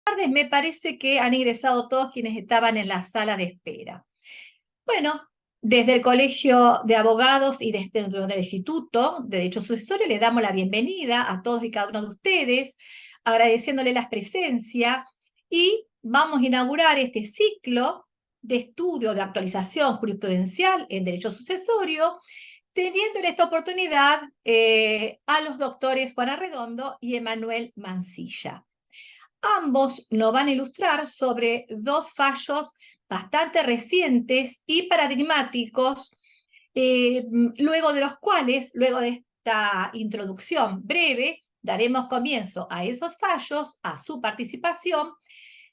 Tardes, me parece que han ingresado todos quienes estaban en la sala de espera. Bueno, desde el Colegio de Abogados y desde dentro del Instituto de Derecho Sucesorio les damos la bienvenida a todos y cada uno de ustedes, agradeciéndole la presencia y vamos a inaugurar este ciclo de estudio de actualización jurisprudencial en Derecho Sucesorio, teniendo en esta oportunidad a los doctores Juan Arredondo y Emanuel Mancilla. Ambos nos van a ilustrar sobre dos fallos bastante recientes y paradigmáticos, luego de los cuales, luego de esta introducción breve, daremos comienzo a esos fallos, a su participación,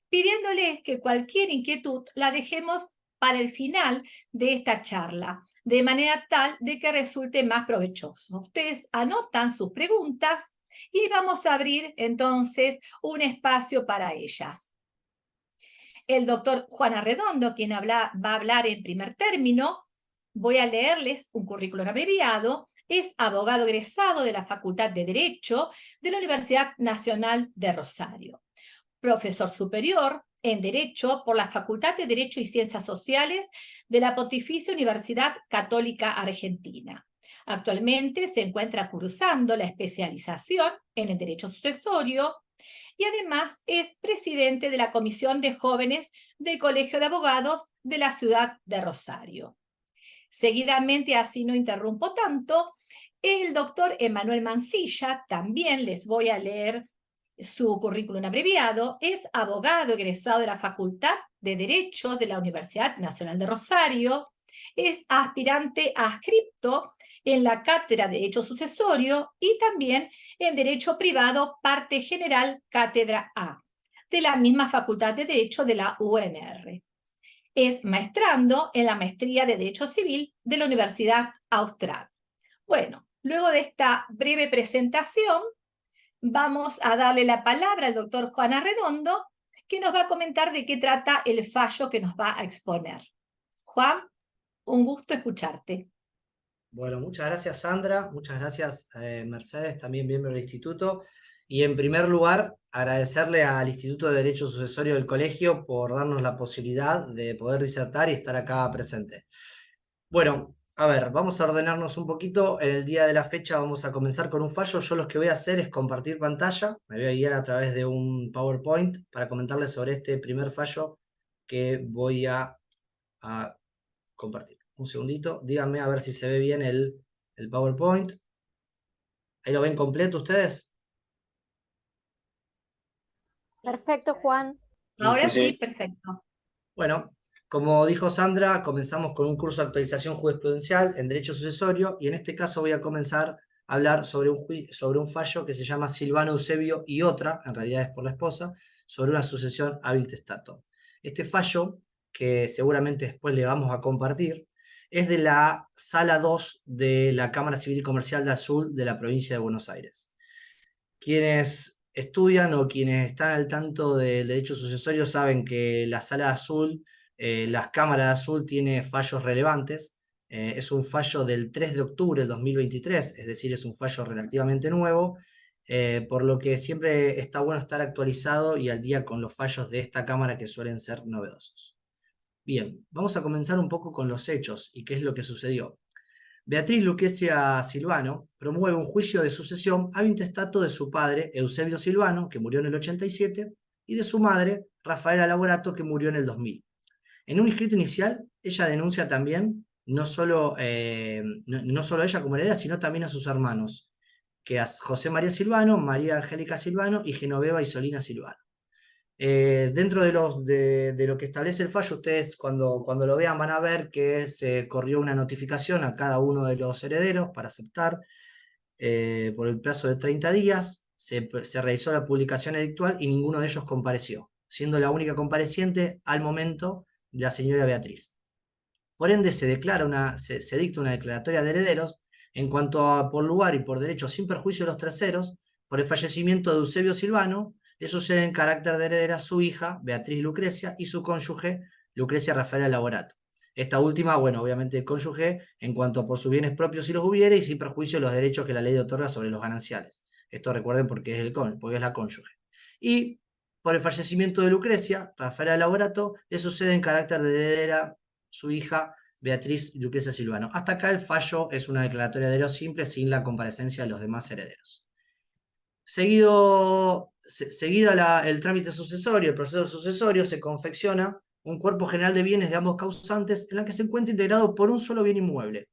pidiéndoles que cualquier inquietud la dejemos para el final de esta charla, de manera tal de que resulte más provechoso. Ustedes anotan sus preguntas y vamos a abrir entonces un espacio para ellas. El doctor Juan Arredondo, quien va a hablar en primer término, voy a leerles un currículum abreviado, es abogado egresado de la Facultad de Derecho de la Universidad Nacional de Rosario, profesor superior en Derecho por la Facultad de Derecho y Ciencias Sociales de la Pontificia Universidad Católica Argentina. Actualmente se encuentra cursando la especialización en el Derecho Sucesorio y además es presidente de la Comisión de Jóvenes del Colegio de Abogados de la ciudad de Rosario. Seguidamente, así no interrumpo tanto, el doctor Emanuel Mancilla, también les voy a leer su currículum abreviado, es abogado egresado de la Facultad de Derecho de la Universidad Nacional de Rosario, es aspirante adscripto en la Cátedra de Derecho Sucesorio y también en Derecho Privado, parte general, Cátedra A, de la misma Facultad de Derecho de la UNR. Es maestrando en la Maestría de Derecho Civil de la Universidad Austral. Bueno, luego de esta breve presentación, vamos a darle la palabra al doctor Juan Arredondo, que nos va a comentar de qué trata el fallo que nos va a exponer. Juan, un gusto escucharte. Bueno, muchas gracias Sandra, muchas gracias Mercedes, también miembro del instituto. Y en primer lugar, agradecerle al Instituto de Derecho Sucesorio del colegio por darnos la posibilidad de poder disertar y estar acá presente. Bueno, a ver, vamos a ordenarnos un poquito. En el día de la fecha vamos a comenzar con un fallo. Yo lo que voy a hacer es compartir pantalla. Me voy a guiar a través de un PowerPoint para comentarles sobre este primer fallo que voy a compartir. Un segundito, díganme a ver si se ve bien el PowerPoint. ¿Ahí lo ven completo ustedes? Perfecto, Juan. Ahora Listo. sí, perfecto. Bueno, como dijo Sandra, comenzamos con un curso de actualización jurisprudencial en Derecho Sucesorio y en este caso voy a comenzar a hablar sobre un fallo que se llama Silvano Eusebio y otra, en realidad es por la esposa, sobre una sucesión hábil testator. Este fallo, que seguramente después le vamos a compartir, es de la Sala 2 de la Cámara Civil y Comercial de Azul de la provincia de Buenos Aires. Quienes estudian o quienes están al tanto del derecho sucesorio saben que la Sala de Azul, las cámaras de Azul tiene fallos relevantes. Es un fallo del 3 de octubre del 2023, es decir, es un fallo relativamente nuevo, por lo que siempre está bueno estar actualizado y al día con los fallos de esta cámara que suelen ser novedosos. Bien, vamos a comenzar un poco con los hechos y qué es lo que sucedió. Beatriz Lucrecia Silvano promueve un juicio de sucesión a intestato de su padre, Eusebio Silvano, que murió en el 87, y de su madre, Rafaela Laborato, que murió en el 2000. En un escrito inicial, ella denuncia también no solo a ella como heredera, sino también a sus hermanos, que a José María Silvano, María Angélica Silvano y Genoveva Isolina Silvano. Dentro de lo que establece el fallo, ustedes cuando lo vean van a ver que se corrió una notificación a cada uno de los herederos para aceptar por el plazo de 30 días. Se realizó la publicación edictual y ninguno de ellos compareció, siendo la única compareciente al momento la señora Beatriz. Por ende, se dicta una declaratoria de herederos en cuanto a por lugar y por derecho sin perjuicio de los terceros, por el fallecimiento de Eusebio Silvano, le sucede en carácter de heredera su hija, Beatriz Lucrecia, y su cónyuge, Lucrecia Rafaela Laborato. Esta última, bueno, obviamente el cónyuge, en cuanto a por sus bienes propios si los hubiere, y sin perjuicio de los derechos que la ley otorga sobre los gananciales. Esto recuerden porque es la cónyuge. Y Por el fallecimiento de Lucrecia, Rafaela Lavorato le sucede en carácter de heredera su hija Beatriz Lucrecia Silvano. Hasta acá el fallo es una declaratoria de heredos simple sin la comparecencia de los demás herederos. Seguido el trámite sucesorio, el proceso sucesorio, se confecciona un cuerpo general de bienes de ambos causantes en la que se encuentra integrado por un solo bien inmueble.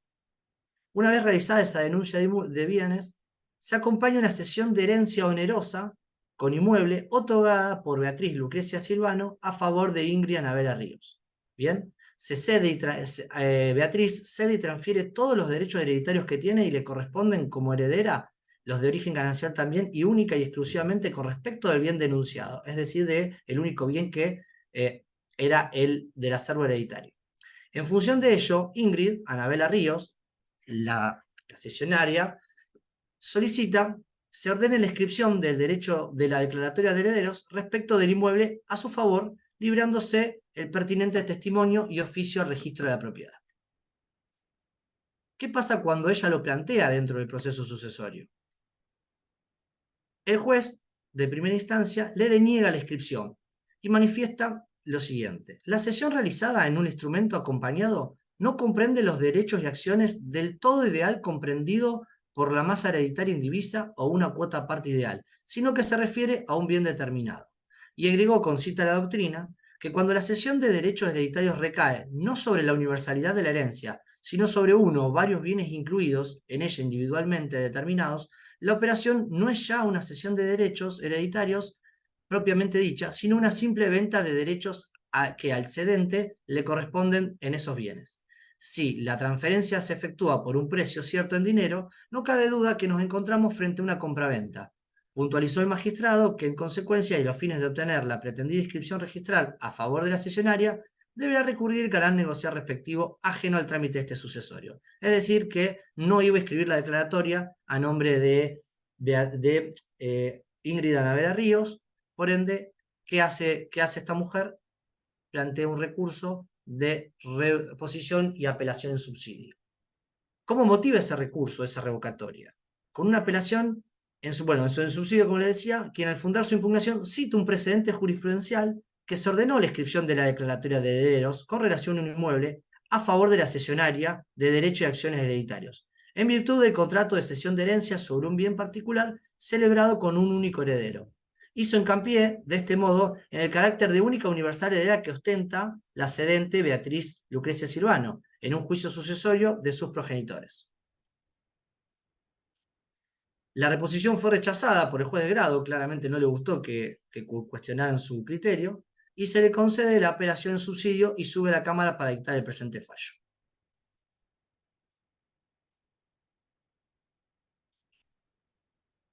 Una vez realizada esa denuncia de bienes, se acompaña una cesión de herencia onerosa con inmueble otorgada por Beatriz Lucrecia Silvano a favor de Ingrid Anabela Ríos. Bien, Beatriz cede y transfiere todos los derechos hereditarios que tiene y le corresponden como heredera, los de origen ganancial también, y única y exclusivamente con respecto del bien denunciado, es decir, el único bien que era el del acervo hereditario. En función de ello, Ingrid Anabela Ríos, la cesionaria, solicita se ordene la inscripción del derecho de la declaratoria de herederos respecto del inmueble a su favor, librándose el pertinente testimonio y oficio al registro de la propiedad. ¿Qué pasa cuando ella lo plantea dentro del proceso sucesorio? El juez de primera instancia le deniega la inscripción y manifiesta lo siguiente: la cesión realizada en un instrumento acompañado no comprende los derechos y acciones del todo ideal comprendido por la masa hereditaria indivisa o una cuota parte ideal, sino que se refiere a un bien determinado. Y agregó con cita a la doctrina que cuando la cesión de derechos hereditarios recae no sobre la universalidad de la herencia, sino sobre uno o varios bienes incluidos en ella individualmente determinados, la operación no es ya una cesión de derechos hereditarios propiamente dicha, sino una simple venta de derechos que al cedente le corresponden en esos bienes. Si la transferencia se efectúa por un precio cierto en dinero, no cabe duda que nos encontramos frente a una compraventa. Puntualizó el magistrado que en consecuencia y los fines de obtener la pretendida inscripción registral a favor de la cesionaria, deberá recurrir el canal negociar respectivo ajeno al trámite de este sucesorio. Es decir, que no iba a escribir la declaratoria a nombre de Ingrid Anabela Ríos. Por ende, ¿qué hace esta mujer? Plantea un recurso de reposición y apelación en subsidio. ¿Cómo motiva ese recurso, esa revocatoria? Con una apelación en subsidio, como les decía, quien al fundar su impugnación cita un precedente jurisprudencial que se ordenó la inscripción de la declaratoria de herederos con relación a un inmueble a favor de la cesionaria de derechos y acciones hereditarios, en virtud del contrato de cesión de herencia sobre un bien particular celebrado con un único heredero. Hizo hincapié, de este modo, en el carácter de única universal heredera que ostenta la cedente Beatriz Lucrecia Silvano, en un juicio sucesorio de sus progenitores. La reposición fue rechazada por el juez de grado, claramente no le gustó que cuestionaran su criterio, y se le concede la apelación en subsidio y sube a la Cámara para dictar el presente fallo.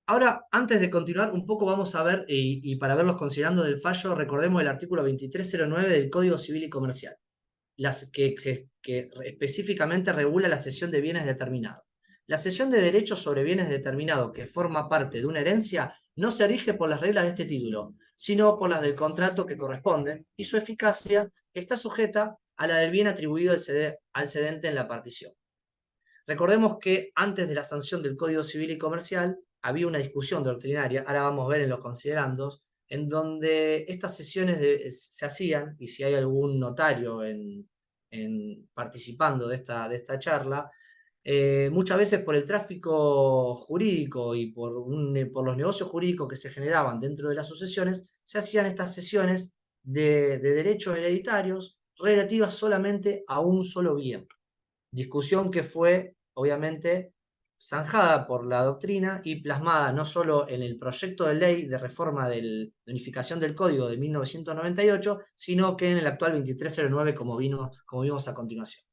Ahora, antes de continuar, un poco vamos a ver, y para verlos considerando del fallo, recordemos el artículo 2309 del Código Civil y Comercial, que específicamente regula la cesión de bienes determinados. La cesión de derechos sobre bienes determinados que forma parte de una herencia no se rige por las reglas de este título, sino por las del contrato que corresponden, y su eficacia está sujeta a la del bien atribuido al cedente en la partición. Recordemos que antes de la sanción del Código Civil y Comercial había una discusión doctrinaria, ahora vamos a ver en los considerandos, en donde estas sesiones se hacían, y si hay algún notario participando de esta charla, muchas veces por el tráfico jurídico y por los negocios jurídicos que se generaban dentro de las sucesiones, se hacían estas sesiones de derechos hereditarios relativas solamente a un solo bien. Discusión que fue, obviamente, zanjada por la doctrina y plasmada no solo en el proyecto de ley de reforma de unificación del Código de 1998, sino que en el actual 2309, como vimos a continuación.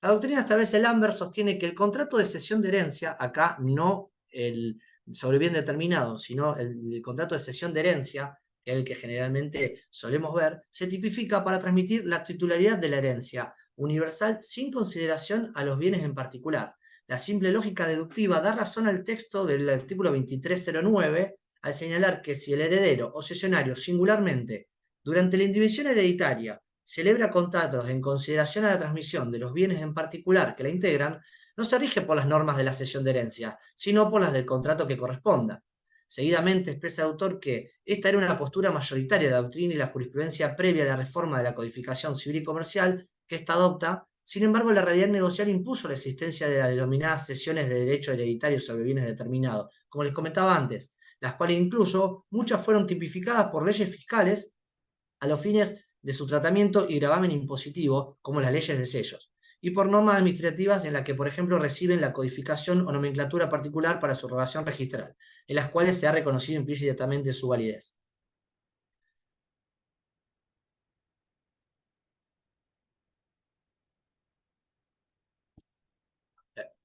La doctrina establece, Lambert sostiene que el contrato de cesión de herencia, acá no el sobre bien determinado, sino el contrato de cesión de herencia, que es el que generalmente solemos ver, se tipifica para transmitir la titularidad de la herencia universal sin consideración a los bienes en particular. La simple lógica deductiva da razón al texto del artículo 2309 al señalar que si el heredero o cesionario singularmente, durante la indivisión hereditaria, celebra contratos en consideración a la transmisión de los bienes en particular que la integran, no se rige por las normas de la cesión de herencia, sino por las del contrato que corresponda. Seguidamente expresa el autor que esta era una postura mayoritaria de la doctrina y la jurisprudencia previa a la reforma de la codificación civil y comercial que ésta adopta. Sin embargo, la realidad negocial impuso la existencia de las denominadas cesiones de derecho hereditario sobre bienes determinados, como les comentaba antes, las cuales incluso muchas fueron tipificadas por leyes fiscales a los fines de su tratamiento y gravamen impositivo, como las leyes de sellos, y por normas administrativas en las que, por ejemplo, reciben la codificación o nomenclatura particular para su relación registral, en las cuales se ha reconocido implícitamente su validez.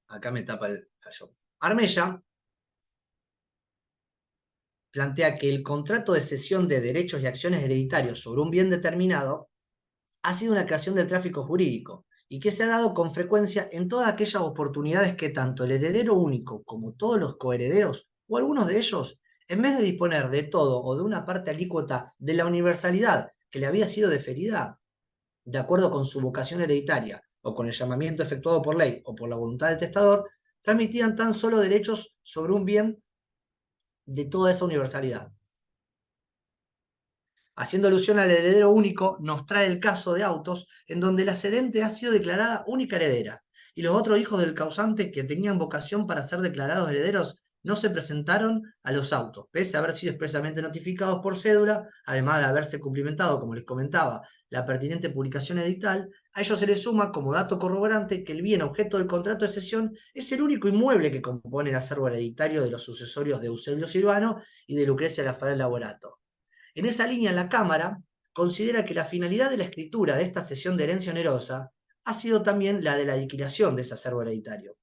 Acá me tapa el fallo. Armella plantea que el contrato de cesión de derechos y acciones hereditarios sobre un bien determinado ha sido una creación del tráfico jurídico y que se ha dado con frecuencia en todas aquellas oportunidades que tanto el heredero único como todos los coherederos, o algunos de ellos, en vez de disponer de todo o de una parte alícuota de la universalidad que le había sido deferida, de acuerdo con su vocación hereditaria, o con el llamamiento efectuado por ley o por la voluntad del testador, transmitían tan solo derechos sobre un bien de toda esa universalidad. Haciendo alusión al heredero único, nos trae el caso de autos en donde la cedente ha sido declarada única heredera y los otros hijos del causante que tenían vocación para ser declarados herederos no se presentaron a los autos, pese a haber sido expresamente notificados por cédula, además de haberse cumplimentado, como les comentaba, la pertinente publicación edictal. A ello se le suma como dato corroborante que el bien objeto del contrato de cesión es el único inmueble que compone el acervo hereditario de los sucesorios de Eusebio Silvano y de Lucrecia Rafael Laborato. En esa línea, la Cámara considera que la finalidad de la escritura de esta cesión de herencia onerosa ha sido también la de la liquidación de ese acervo hereditario.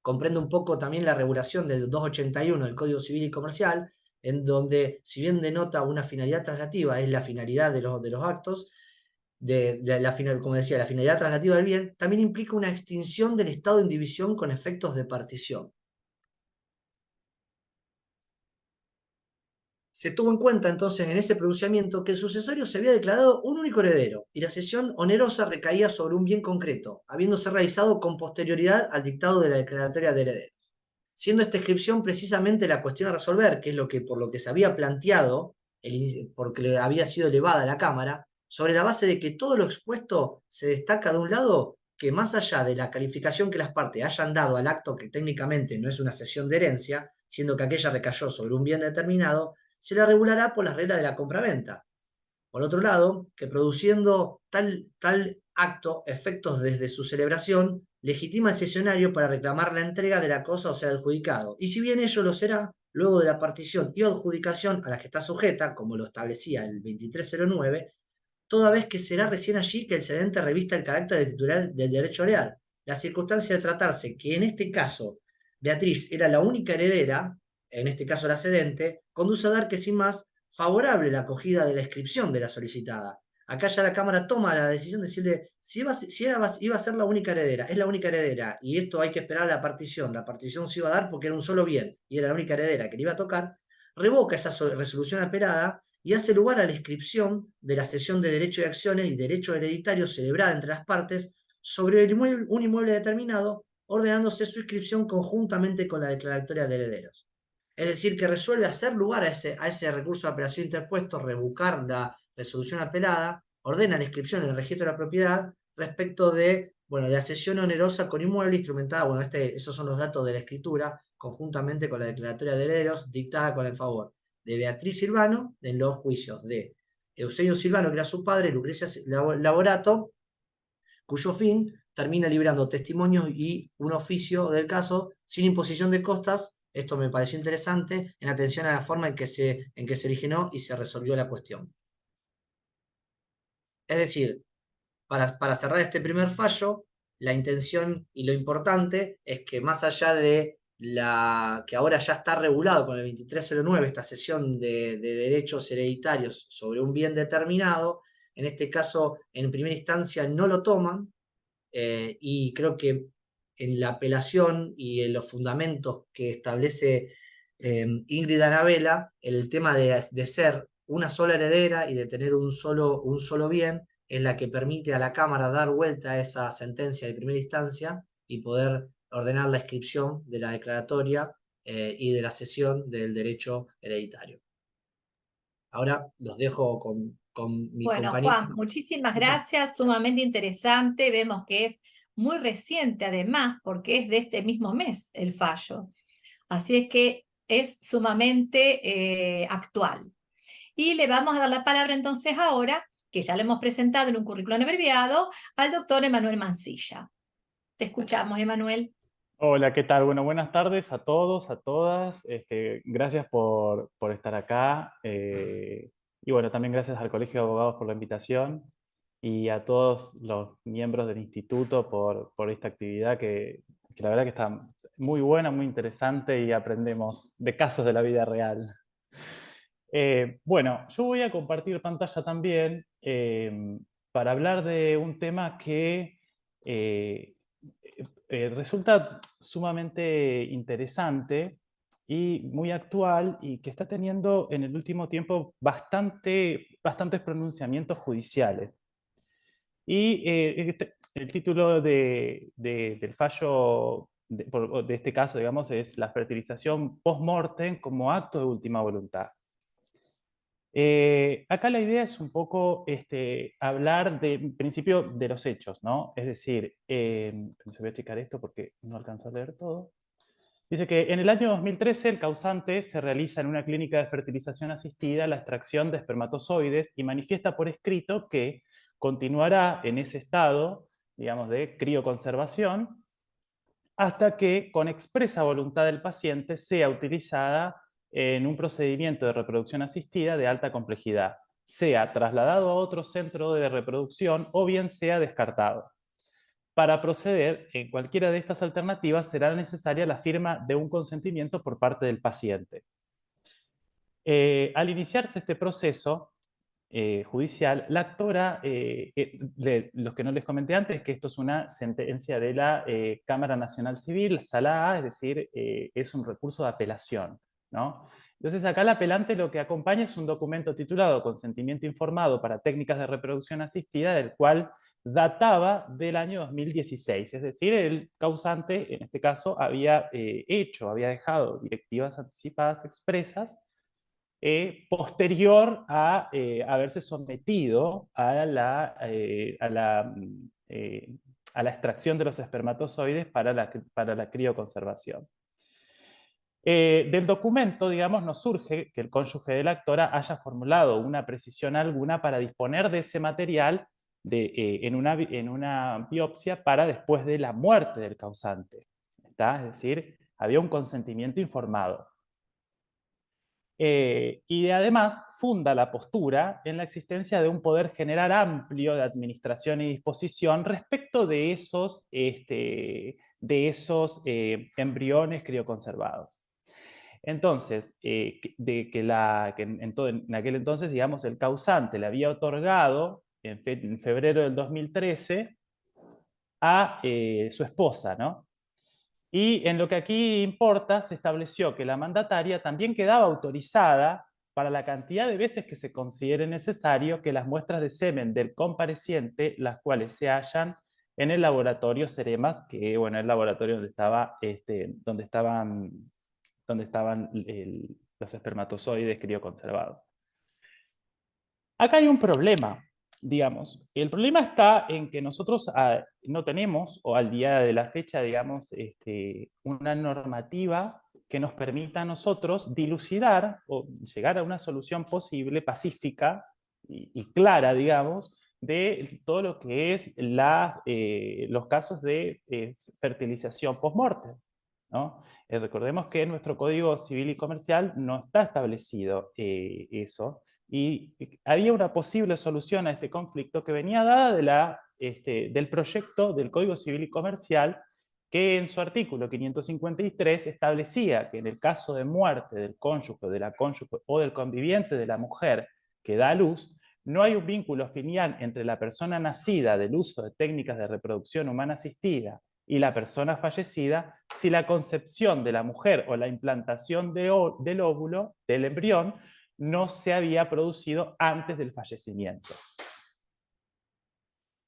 Comprende un poco también la regulación del 281 del Código Civil y Comercial, en donde, si bien denota una finalidad traslativa, es la finalidad de los actos, como decía, la finalidad traslativa del bien, también implica una extinción del estado de indivisión con efectos de partición. Se tuvo en cuenta entonces en ese pronunciamiento que el sucesorio se había declarado un único heredero y la cesión onerosa recaía sobre un bien concreto, habiéndose realizado con posterioridad al dictado de la declaratoria de herederos. Siendo esta inscripción precisamente la cuestión a resolver, que es por lo que se había planteado, porque le había sido elevada a la Cámara, sobre la base de que todo lo expuesto se destaca de un lado que más allá de la calificación que las partes hayan dado al acto, que técnicamente no es una cesión de herencia, siendo que aquella recayó sobre un bien determinado, se la regulará por las reglas de la compraventa. Por otro lado, que produciendo tal acto efectos desde su celebración, legitima al cesionario para reclamar la entrega de la cosa o sea adjudicado. Y si bien ello lo será, luego de la partición y adjudicación a la que está sujeta, como lo establecía el 2309, toda vez que será recién allí que el cedente revista el carácter de titular del derecho real. La circunstancia de tratarse que en este caso Beatriz era la única heredera, en este caso la cedente, conduce a dar que sin más favorable la acogida de la inscripción de la solicitada. Acá ya la Cámara toma la decisión de decirle, si iba a ser la única heredera, es la única heredera, y esto hay que esperar a la partición se iba a dar porque era un solo bien, y era la única heredera que le iba a tocar, revoca esa resolución apelada y hace lugar a la inscripción de la cesión de derechos de acciones y derechos hereditarios celebrada entre las partes sobre un inmueble determinado, ordenándose su inscripción conjuntamente con la declaratoria de herederos. Es decir, que resuelve hacer lugar a ese recurso de apelación interpuesto, revocar la resolución apelada, ordena la inscripción en el registro de la propiedad respecto de la cesión onerosa con inmueble instrumentada. Esos son los datos de la escritura, conjuntamente con la declaratoria de herederos dictada con el favor de Beatriz Silvano en los juicios de Eusebio Silvano, que era su padre, Lucrecia Laborato, cuyo fin termina librando testimonios y un oficio del caso sin imposición de costas. Esto me pareció interesante en atención a la forma en que se originó y se resolvió la cuestión. Es decir, para cerrar este primer fallo, la intención y lo importante es que más allá de que ahora ya está regulado con el 2309, esta cesión de derechos hereditarios sobre un bien determinado, en este caso, en primera instancia no lo toman, y creo que en la apelación y en los fundamentos que establece Ingrid Anabela, el tema de ser una sola heredera y de tener un solo bien, es la que permite a la Cámara dar vuelta a esa sentencia de primera instancia y poder ordenar la inscripción de la declaratoria y de la cesión del derecho hereditario. Ahora los dejo con mi Bueno, compañero. Juan, muchísimas gracias, sumamente interesante. Vemos que es muy reciente además, porque es de este mismo mes el fallo. Así es que es sumamente actual. Y le vamos a dar la palabra entonces ahora, que ya lo hemos presentado en un currículum abreviado, al doctor Emanuel Mancilla. Te escuchamos, Emanuel. Hola, ¿qué tal? Bueno, buenas tardes a todos, a todas. Gracias por estar acá. Y bueno, también gracias al Colegio de Abogados por la invitación y a todos los miembros del instituto por esta actividad que la verdad que está muy buena, muy interesante y aprendemos de casos de la vida real. Bueno, yo voy a compartir pantalla también para hablar de un tema que resulta sumamente interesante y muy actual y que está teniendo en el último tiempo bastantes pronunciamientos judiciales. Y el título del fallo de este caso, digamos, es la fertilización post-mortem como acto de última voluntad. Acá la idea es un poco hablar en principio de los hechos, ¿no? Es decir, voy a checar esto porque no alcanzo a leer todo. Dice que en el año 2013 el causante se realiza en una clínica de fertilización asistida la extracción de espermatozoides y manifiesta por escrito que continuará en ese estado, digamos, de crioconservación, hasta que, con expresa voluntad del paciente, sea utilizada en un procedimiento de reproducción asistida de alta complejidad, sea trasladado a otro centro de reproducción o bien sea descartado. Para proceder en cualquiera de estas alternativas será necesaria la firma de un consentimiento por parte del paciente. Al iniciarse este proceso judicial, la actora, los que no les comenté antes, es que esto es una sentencia de la Cámara Nacional Civil, Sala A, es decir, es un recurso de apelación, ¿no? Entonces acá el apelante lo que acompaña es un documento titulado Consentimiento informado para técnicas de reproducción asistida, del cual databa del año 2016, es decir, el causante, en este caso, había dejado directivas anticipadas expresas posterior a haberse sometido a la extracción de los espermatozoides para la crioconservación. Del documento, digamos, nos surge que el cónyuge de la actora haya formulado una precisión alguna para disponer de ese material en una biopsia para después de la muerte del causante. ¿Está? Es decir, había un consentimiento informado. Y además funda la postura en la existencia de un poder general amplio de administración y disposición respecto de esos embriones crioconservados. Entonces, en aquel entonces, digamos, el causante le había otorgado en febrero del 2013 a su esposa, ¿no? Y en lo que aquí importa, se estableció que la mandataria también quedaba autorizada para la cantidad de veces que se considere necesario que las muestras de semen del compareciente, las cuales se hallan en el laboratorio Ceremas, que bueno, es el laboratorio donde estaban los espermatozoides crioconservados. Acá hay un problema, digamos. El problema está en que nosotros no tenemos, o al día de la fecha, digamos, una normativa que nos permita a nosotros dilucidar o llegar a una solución posible, pacífica y clara, digamos, de todo lo que es los casos de fertilización post-mortem, ¿no? Recordemos que en nuestro Código Civil y Comercial no está establecido eso, y había una posible solución a este conflicto que venía dada del proyecto del Código Civil y Comercial, que en su artículo 553 establecía que en el caso de muerte del cónyuge, de la cónyuge o del conviviente de la mujer que da a luz, no hay un vínculo filial entre la persona nacida del uso de técnicas de reproducción humana asistida y la persona fallecida si la concepción de la mujer o la implantación del óvulo, del embrión, no se había producido antes del fallecimiento.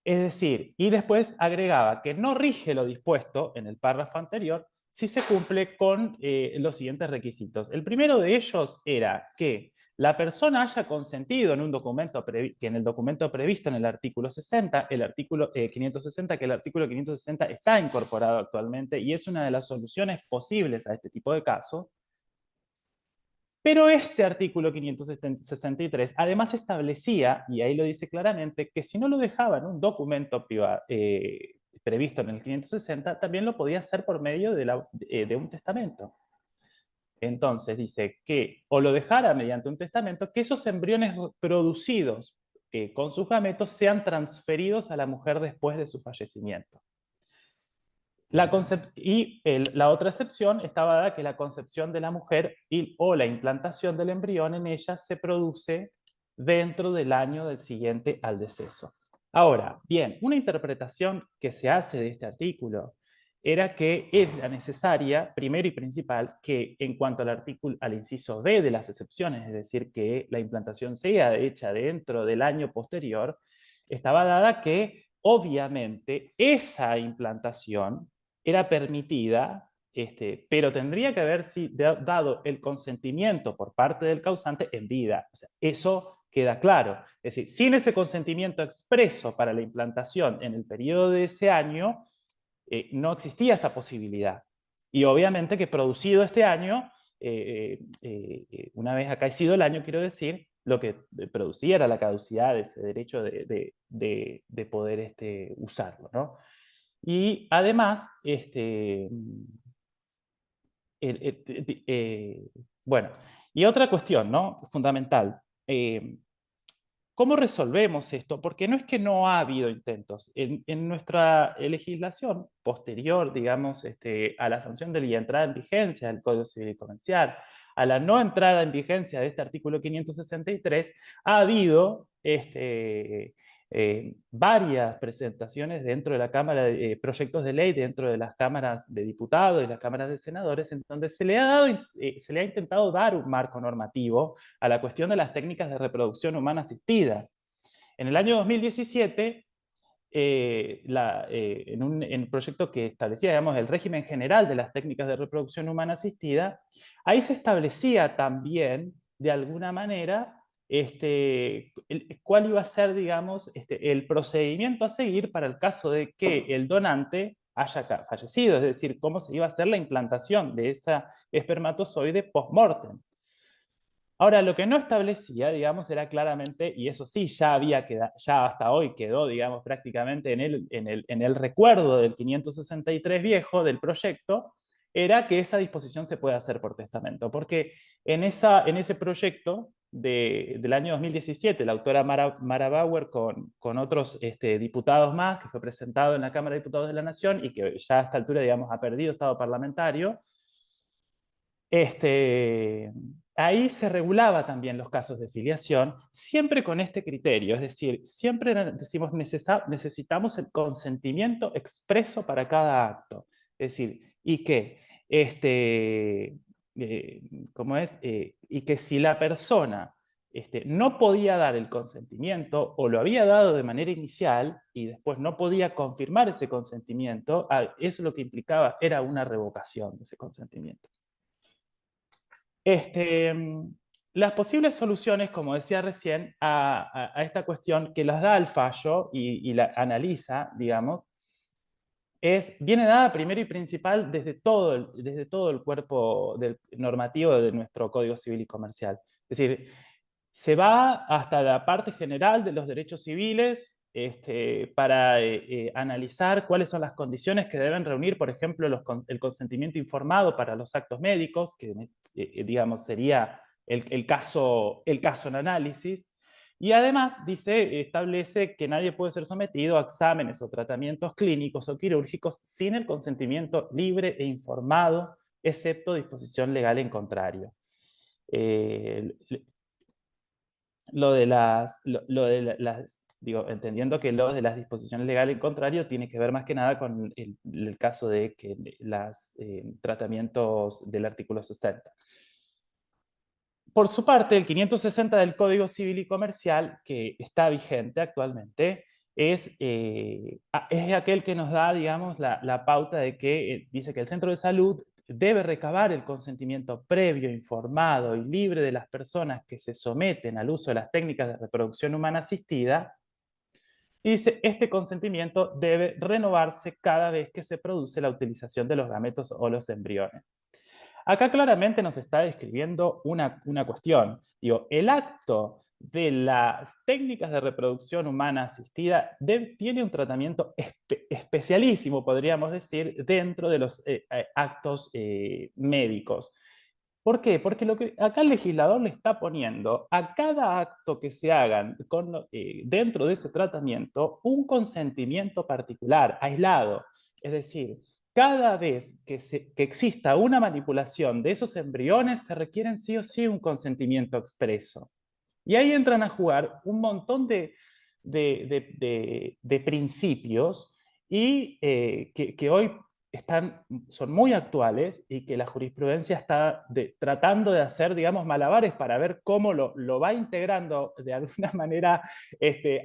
Es decir, y después agregaba que no rige lo dispuesto en el párrafo anterior si se cumple con los siguientes requisitos. El primero de ellos era que la persona haya consentido en un documento que en el documento previsto en el artículo 60, el artículo 560, que el artículo 560 está incorporado actualmente y es una de las soluciones posibles a este tipo de casos. Pero este artículo 563 además establecía, y ahí lo dice claramente, que si no lo dejaba en un documento previsto en el 560, también lo podía hacer por medio de un testamento. Entonces dice que o lo dejara mediante un testamento, que esos embriones producidos con sus gametos sean transferidos a la mujer después de su fallecimiento. La otra excepción estaba dada que la concepción de la mujer o la implantación del embrión en ella se produce dentro del año del siguiente al deceso. Ahora, bien, una interpretación que se hace de este artículo era que era necesaria, primero y principal, que en cuanto al inciso B de las excepciones, es decir, que la implantación sea hecha dentro del año posterior, estaba dada que obviamente esa implantación era permitida, pero tendría que haber dado el consentimiento por parte del causante en vida. O sea, eso queda claro. Es decir, sin ese consentimiento expreso para la implantación en el periodo de ese año, no existía esta posibilidad. Y obviamente que producido este año, una vez acaecido el año, quiero decir, lo que producía era la caducidad de ese derecho de poder usarlo, ¿no? Y además, bueno, y otra cuestión, ¿no? Fundamental. ¿Cómo resolvemos esto? Porque no es que no ha habido intentos. En nuestra legislación posterior, digamos, a la sanción de la entrada en vigencia del Código Civil y Comercial, a la no entrada en vigencia de este artículo 563, ha habido varias presentaciones dentro de la Cámara, proyectos de ley dentro de las cámaras de diputados y las cámaras de senadores, en donde se le ha intentado dar un marco normativo a la cuestión de las técnicas de reproducción humana asistida. En el año 2017, en un proyecto que establecía, digamos, el régimen general de las técnicas de reproducción humana asistida, ahí se establecía también, de alguna manera, cuál iba a ser, digamos, el procedimiento a seguir para el caso de que el donante haya fallecido, es decir, cómo se iba a hacer la implantación de esa espermatozoide post-mortem. Ahora, lo que no establecía, digamos, era claramente, y eso sí, ya hasta hoy quedó, digamos, prácticamente en el recuerdo del 563 viejo del proyecto, era que esa disposición se puede hacer por testamento. Porque en ese proyecto del año 2017, la autora Mara Bauer con otros diputados más, que fue presentado en la Cámara de Diputados de la Nación y que ya a esta altura, digamos, ha perdido estado parlamentario, ahí se regulaba también los casos de filiación, siempre con este criterio, es decir, siempre decimos necesitamos el consentimiento expreso para cada acto. Es decir, y que, y que si la persona no podía dar el consentimiento o lo había dado de manera inicial y después no podía confirmar ese consentimiento, eso lo que implicaba era una revocación de ese consentimiento. Las posibles soluciones, como decía recién, a esta cuestión que las da el fallo y la analiza, digamos, viene dada primero y principal desde todo el cuerpo normativo de nuestro Código Civil y Comercial. Es decir, se va hasta la parte general de los derechos civiles para analizar cuáles son las condiciones que deben reunir, por ejemplo, el consentimiento informado para los actos médicos, que digamos sería el caso en análisis. Y además establece que nadie puede ser sometido a exámenes o tratamientos clínicos o quirúrgicos sin el consentimiento libre e informado, excepto disposición legal en contrario. Entendiendo que lo de las disposiciones legales en contrario tiene que ver más que nada con el caso de que los tratamientos del artículo 60. Por su parte, el 560 del Código Civil y Comercial, que está vigente actualmente, es aquel que nos da, digamos, la pauta de que dice que el centro de salud debe recabar el consentimiento previo, informado y libre de las personas que se someten al uso de las técnicas de reproducción humana asistida. Y dice, este consentimiento debe renovarse cada vez que se produce la utilización de los gametos o los embriones. Acá claramente nos está describiendo una cuestión. Digo, el acto de las técnicas de reproducción humana asistida tiene un tratamiento especialísimo, podríamos decir, dentro de los actos médicos. ¿Por qué? Porque lo que acá el legislador le está poniendo a cada acto que se hagan dentro de ese tratamiento un consentimiento particular, aislado. Es decir, cada vez que exista una manipulación de esos embriones, se requieren sí o sí un consentimiento expreso. Y ahí entran a jugar un montón de principios y que hoy son muy actuales y que la jurisprudencia está tratando de hacer, digamos, malabares para ver cómo lo va integrando de alguna manera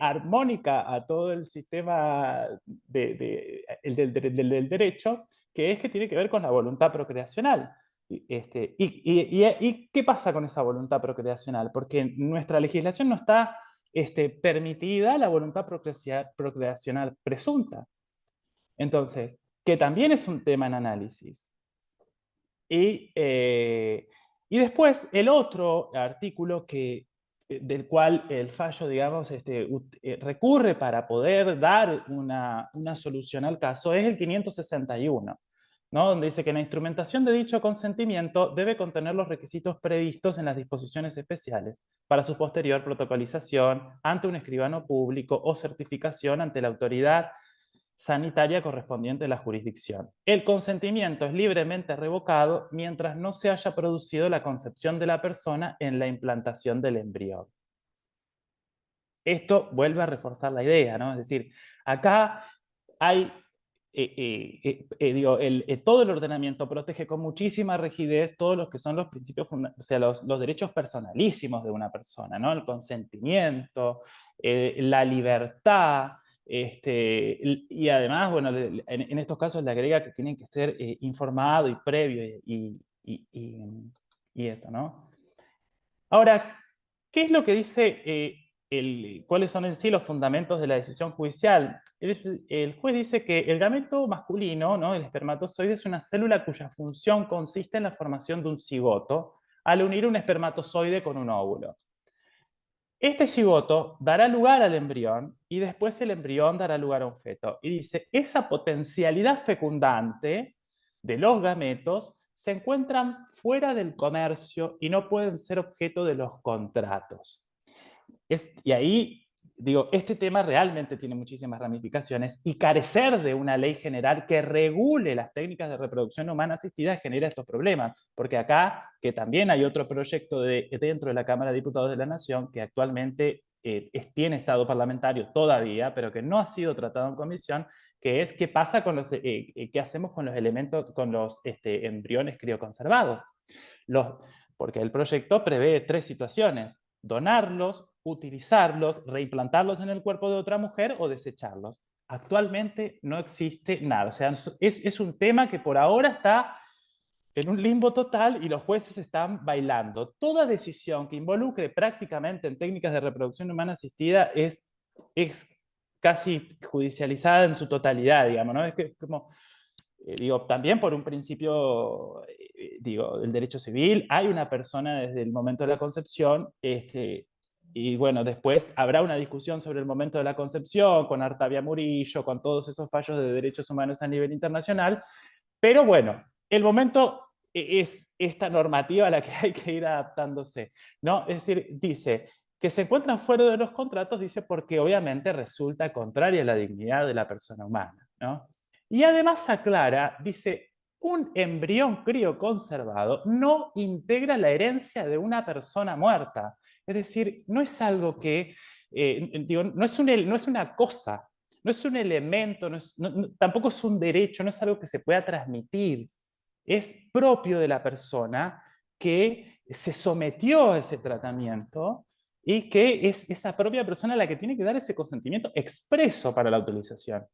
armónica a todo el sistema del derecho, que es que tiene que ver con la voluntad procreacional. ¿Y qué pasa con esa voluntad procreacional? Porque en nuestra legislación no está permitida la voluntad procreacional presunta. Entonces, que también es un tema en análisis. Y después, el otro artículo del cual el fallo, digamos, recurre para poder dar una solución al caso es el 561, ¿no? Donde dice que la instrumentación de dicho consentimiento debe contener los requisitos previstos en las disposiciones especiales para su posterior protocolización ante un escribano público o certificación ante la autoridad sanitaria correspondiente a la jurisdicción. El consentimiento es libremente revocado mientras no se haya producido la concepción de la persona en la implantación del embrión. Esto vuelve a reforzar la idea, ¿no? Es decir, acá hay, todo el ordenamiento protege con muchísima rigidez todos los que son los principios, o sea, los derechos personalísimos de una persona, ¿no? El consentimiento, la libertad, y además, bueno, en estos casos le agrega que tienen que ser informado y previo y esto, ¿no? Ahora, ¿qué es lo que dice cuáles son en sí los fundamentos de la decisión judicial? El juez dice que el gameto masculino, ¿no? El espermatozoide, es una célula cuya función consiste en la formación de un cigoto al unir un espermatozoide con un óvulo. Este cigoto dará lugar al embrión y después el embrión dará lugar a un feto. Y dice, esa potencialidad fecundante de los gametos se encuentran fuera del comercio y no pueden ser objeto de los contratos. Y ahí, digo, este tema realmente tiene muchísimas ramificaciones y carecer de una ley general que regule las técnicas de reproducción humana asistida genera estos problemas, porque acá, que también hay otro proyecto dentro de la Cámara de Diputados de la Nación que actualmente tiene estado parlamentario todavía, pero que no ha sido tratado en comisión, que es qué pasa con qué hacemos con los elementos, con los embriones crioconservados. Porque el proyecto prevé 3 situaciones: donarlos, utilizarlos, reimplantarlos en el cuerpo de otra mujer o desecharlos. Actualmente no existe nada. O sea, es un tema que por ahora está en un limbo total y los jueces están bailando. Toda decisión que involucre prácticamente en técnicas de reproducción humana asistida es casi judicializada en su totalidad, digamos, ¿no? Es que como... digo, también por un principio, digo, del derecho civil, hay una persona desde el momento de la concepción, y bueno, después habrá una discusión sobre el momento de la concepción, con Artavia Murillo, con todos esos fallos de derechos humanos a nivel internacional, pero bueno, el momento es esta normativa a la que hay que ir adaptándose, ¿no? Es decir, dice que se encuentran fuera de los contratos, dice, porque obviamente resulta contraria a la dignidad de la persona humana, ¿no? Y además aclara, dice, un embrión crioconservado no integra la herencia de una persona muerta. Es decir, no es algo que, digo, no es una cosa, no es un elemento, tampoco es un derecho, no es algo que se pueda transmitir. Es propio de la persona que se sometió a ese tratamiento y que es esa propia persona la que tiene que dar ese consentimiento expreso para la utilización.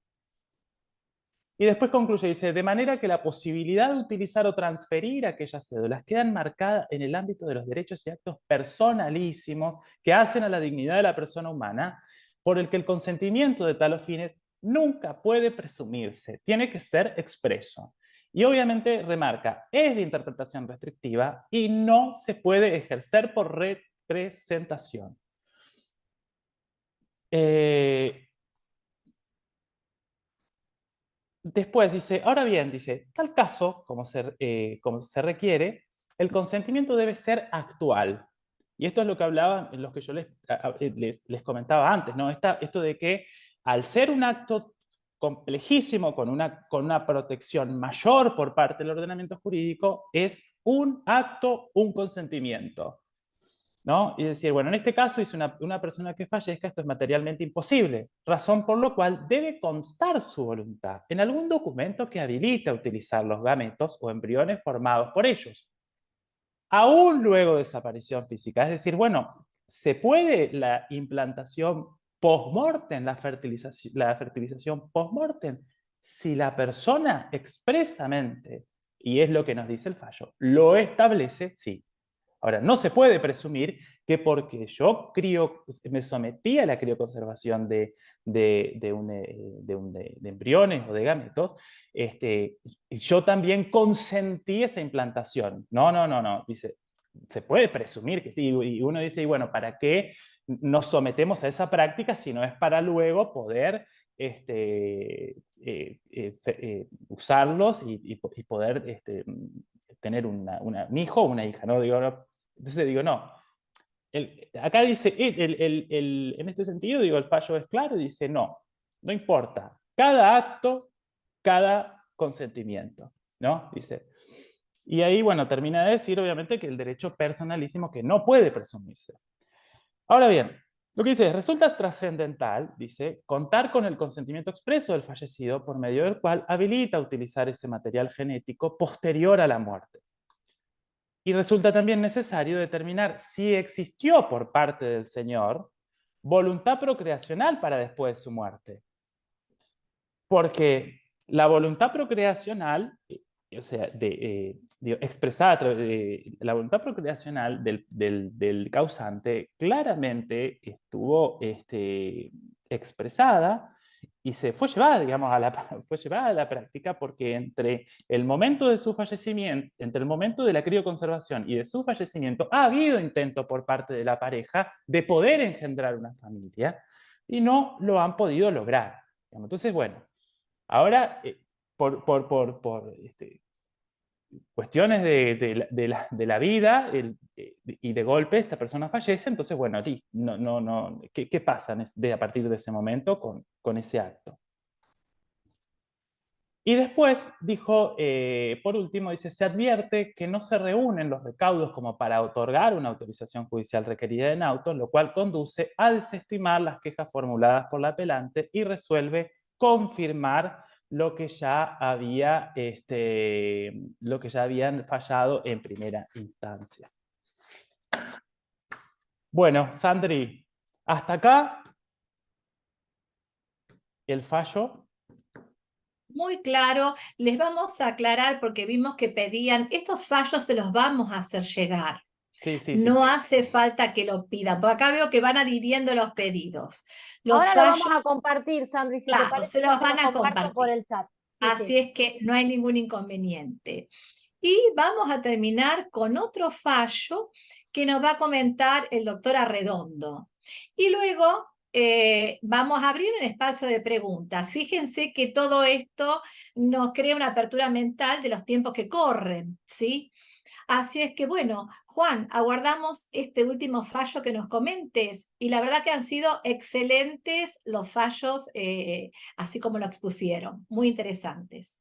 Y después concluye, dice, de manera que la posibilidad de utilizar o transferir aquellas cédulas quedan marcadas en el ámbito de los derechos y actos personalísimos que hacen a la dignidad de la persona humana, por el que el consentimiento de tales fines nunca puede presumirse, tiene que ser expreso. Y obviamente remarca, es de interpretación restrictiva y no se puede ejercer por representación. Después dice, ahora bien, dice, tal caso, como se requiere, el consentimiento debe ser actual. Y esto es lo que hablaban, en los que yo les comentaba antes, ¿no? Esto de que al ser un acto complejísimo, con una protección mayor por parte del ordenamiento jurídico, es un acto, un consentimiento, ¿no? Y decir, bueno, en este caso, dice una persona que fallezca, esto es materialmente imposible, razón por lo cual debe constar su voluntad en algún documento que habilite a utilizar los gametos o embriones formados por ellos, aún luego de esa aparición física. Es decir, bueno, se puede la implantación post-mortem, la fertilización post-mortem, si la persona expresamente, y es lo que nos dice el fallo, lo establece, sí. Ahora, no se puede presumir que porque yo me sometí a la crioconservación de embriones o de gametos, yo también consentí esa implantación. No, no, no, no. Dice, se puede presumir que sí. Y uno dice, y bueno, ¿para qué nos sometemos a esa práctica si no es para luego poder usarlos y poder tener un hijo o una hija, ¿no? Entonces digo, no. Acá dice, en este sentido, digo, el fallo es claro, dice, no importa. Cada acto, cada consentimiento, ¿no? Dice. Y ahí, bueno, termina de decir, obviamente, que el derecho personalísimo que no puede presumirse. Ahora bien, lo que dice es, resulta trascendental, dice, contar con el consentimiento expreso del fallecido por medio del cual habilita utilizar ese material genético posterior a la muerte. Y resulta también necesario determinar si existió por parte del Señor voluntad procreacional para después de su muerte. Porque la voluntad procreacional, o sea, expresada a través de la voluntad procreacional del causante, claramente estuvo expresada y se fue llevada, digamos, fue llevada a la práctica, porque entre el momento de su fallecimiento, entre el momento de la crioconservación y de su fallecimiento, ha habido intento por parte de la pareja de poder engendrar una familia y no lo han podido lograr. Entonces, bueno, ahora, por cuestiones de la vida y de golpe esta persona fallece, entonces, bueno, ¿qué pasa a partir de ese momento con ese acto? Y después dijo, por último, dice, se advierte que no se reúnen los recaudos como para otorgar una autorización judicial requerida en autos, lo cual conduce a desestimar las quejas formuladas por la apelante y resuelve confirmar lo que ya habían fallado en primera instancia. Bueno, Sandri, hasta acá el fallo. Muy claro, les vamos a aclarar porque vimos que pedían, estos fallos se los vamos a hacer llegar. Sí, No hace falta que lo pidan, porque acá veo que van adhiriendo los pedidos. Ahora lo vamos a compartir, Sandri, si te claro, parece, se los van a comparto por compartir. el chat. Sí, Así es que no hay ningún inconveniente. Y vamos a terminar con otro fallo que nos va a comentar el doctor Arredondo. Y luego vamos a abrir un espacio de preguntas. Fíjense que todo esto nos crea una apertura mental de los tiempos que corren, ¿sí? Así es que, bueno, Juan, aguardamos este último fallo que nos comentes. Y la verdad que han sido excelentes los fallos, así como lo expusieron. Muy interesantes.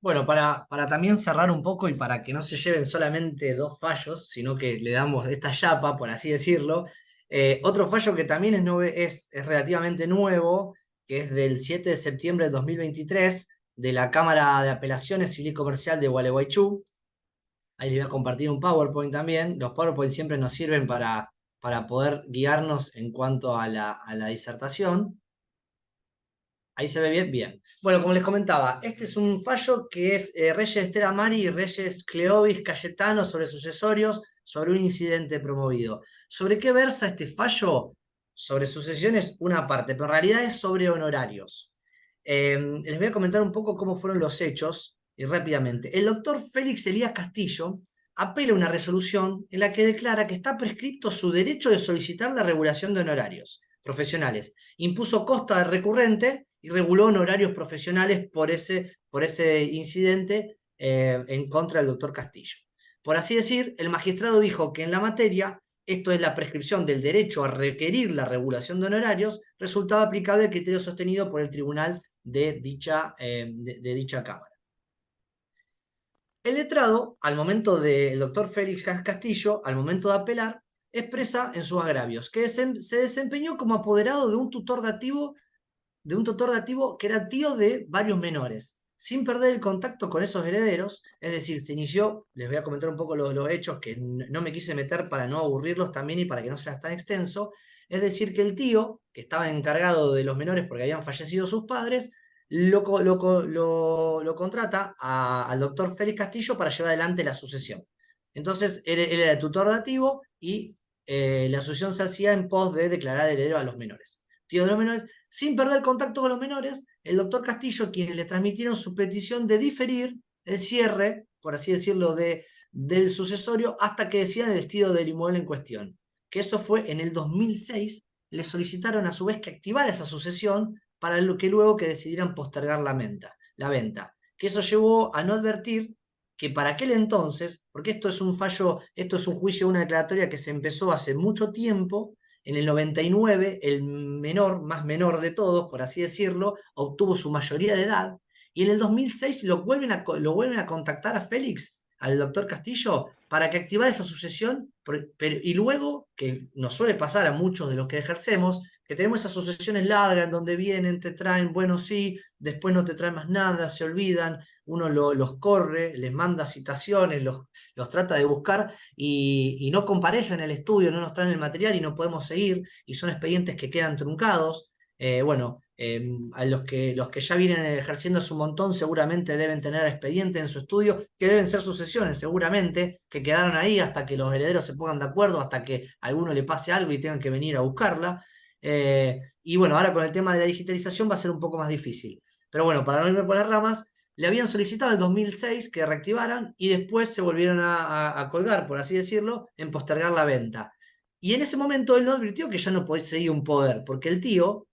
Bueno, para también cerrar un poco y para que no se lleven solamente dos fallos, sino que le damos esta chapa, por así decirlo, otro fallo que también es relativamente nuevo, que es del 7 de septiembre de 2023, de la Cámara de Apelaciones Civil y Comercial de Gualeguaychú. Ahí les voy a compartir un PowerPoint también. Los PowerPoint siempre nos sirven para para poder guiarnos en cuanto a la disertación. Ahí se ve bien, bien. Bueno, como les comentaba, este es un fallo que es Reyes Esther Amari y Reyes Cleovis Cayetano sobre sucesorios, sobre un incidente promovido. ¿Sobre qué versa este fallo? Sobre sucesiones, una parte, pero en realidad es sobre honorarios. Les voy a comentar un poco cómo fueron los hechos y rápidamente. El doctor Félix Elías Castillo apela a una resolución en la que declara que está prescripto su derecho de solicitar la regulación de honorarios profesionales. Impuso costa recurrente y reguló honorarios profesionales por ese incidente en contra del doctor Castillo. Por así decir, el magistrado dijo que en la materia, esto es la prescripción del derecho a requerir la regulación de honorarios, resultaba aplicable el criterio sostenido por el tribunal de dicha Cámara. El letrado, al momento del doctor Félix Castillo, al momento de apelar, expresa en sus agravios que se desempeñó como apoderado de un tutor dativo que era tío de varios menores, sin perder el contacto con esos herederos. Es decir, se inició, les voy a comentar un poco los hechos que no me quise meter para no aburrirlos también y para que no sea tan extenso. Es decir, que el tío, que estaba encargado de los menores porque habían fallecido sus padres, lo contrata al doctor Félix Castillo para llevar adelante la sucesión. Entonces, él era el tutor dativo y la sucesión se hacía en pos de declarar heredero a los menores. Tío de los menores, sin perder contacto con los menores, el doctor Castillo, quienes le transmitieron su petición de diferir el cierre, por así decirlo, del sucesorio hasta que decidan el destino del inmueble en cuestión. Que eso fue en el 2006, le solicitaron a su vez que activara esa sucesión para que luego que decidieran postergar la venta. Que eso llevó a no advertir que para aquel entonces, porque esto es un juicio, una declaratoria que se empezó hace mucho tiempo. En el 99, el más menor de todos, por así decirlo, obtuvo su mayoría de edad, y en el 2006 lo vuelven a contactar a Félix, al doctor Castillo, para que activara esa sucesión, y luego, que nos suele pasar a muchos de los que ejercemos, que tenemos esas sucesiones largas en donde vienen, te traen, bueno, sí, después no te traen más nada, se olvidan, uno los corre, les manda citaciones, los trata de buscar y no comparecen en el estudio, no nos traen el material y no podemos seguir, y son expedientes que quedan truncados. A los que ya vienen ejerciendo hace un montón seguramente deben tener expedientes en su estudio, que deben ser sucesiones seguramente, que quedaron ahí hasta que los herederos se pongan de acuerdo, hasta que a alguno le pase algo y tengan que venir a buscarla. Y bueno, ahora con el tema de la digitalización va a ser un poco más difícil. Pero bueno, para no irme por las ramas, le habían solicitado en el 2006 que reactivaran y después se volvieron a colgar, por así decirlo, en postergar la venta. Y en ese momento él no advirtió que ya no seguía un poder, porque el tío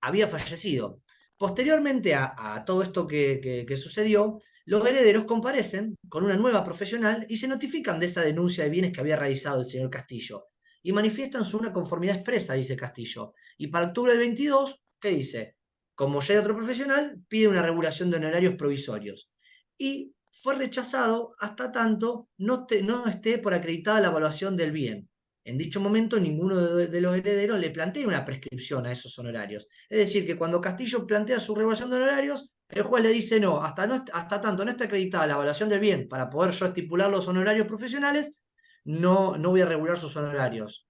había fallecido. Posteriormente a todo esto que sucedió, los herederos comparecen con una nueva profesional y se notifican de esa denuncia de bienes que había realizado el señor Castillo. Y manifiestan su una conformidad expresa, dice Castillo. Y para octubre del 22, ¿qué dice? Como ya hay otro profesional, pide una regulación de honorarios provisorios. Y fue rechazado hasta tanto no esté por acreditada la evaluación del bien. En dicho momento, ninguno de los herederos le plantea una prescripción a esos honorarios. Es decir, que cuando Castillo plantea su regulación de honorarios, el juez le dice no, hasta tanto no está acreditada la evaluación del bien para poder yo estipular los honorarios profesionales, no voy a regular sus honorarios.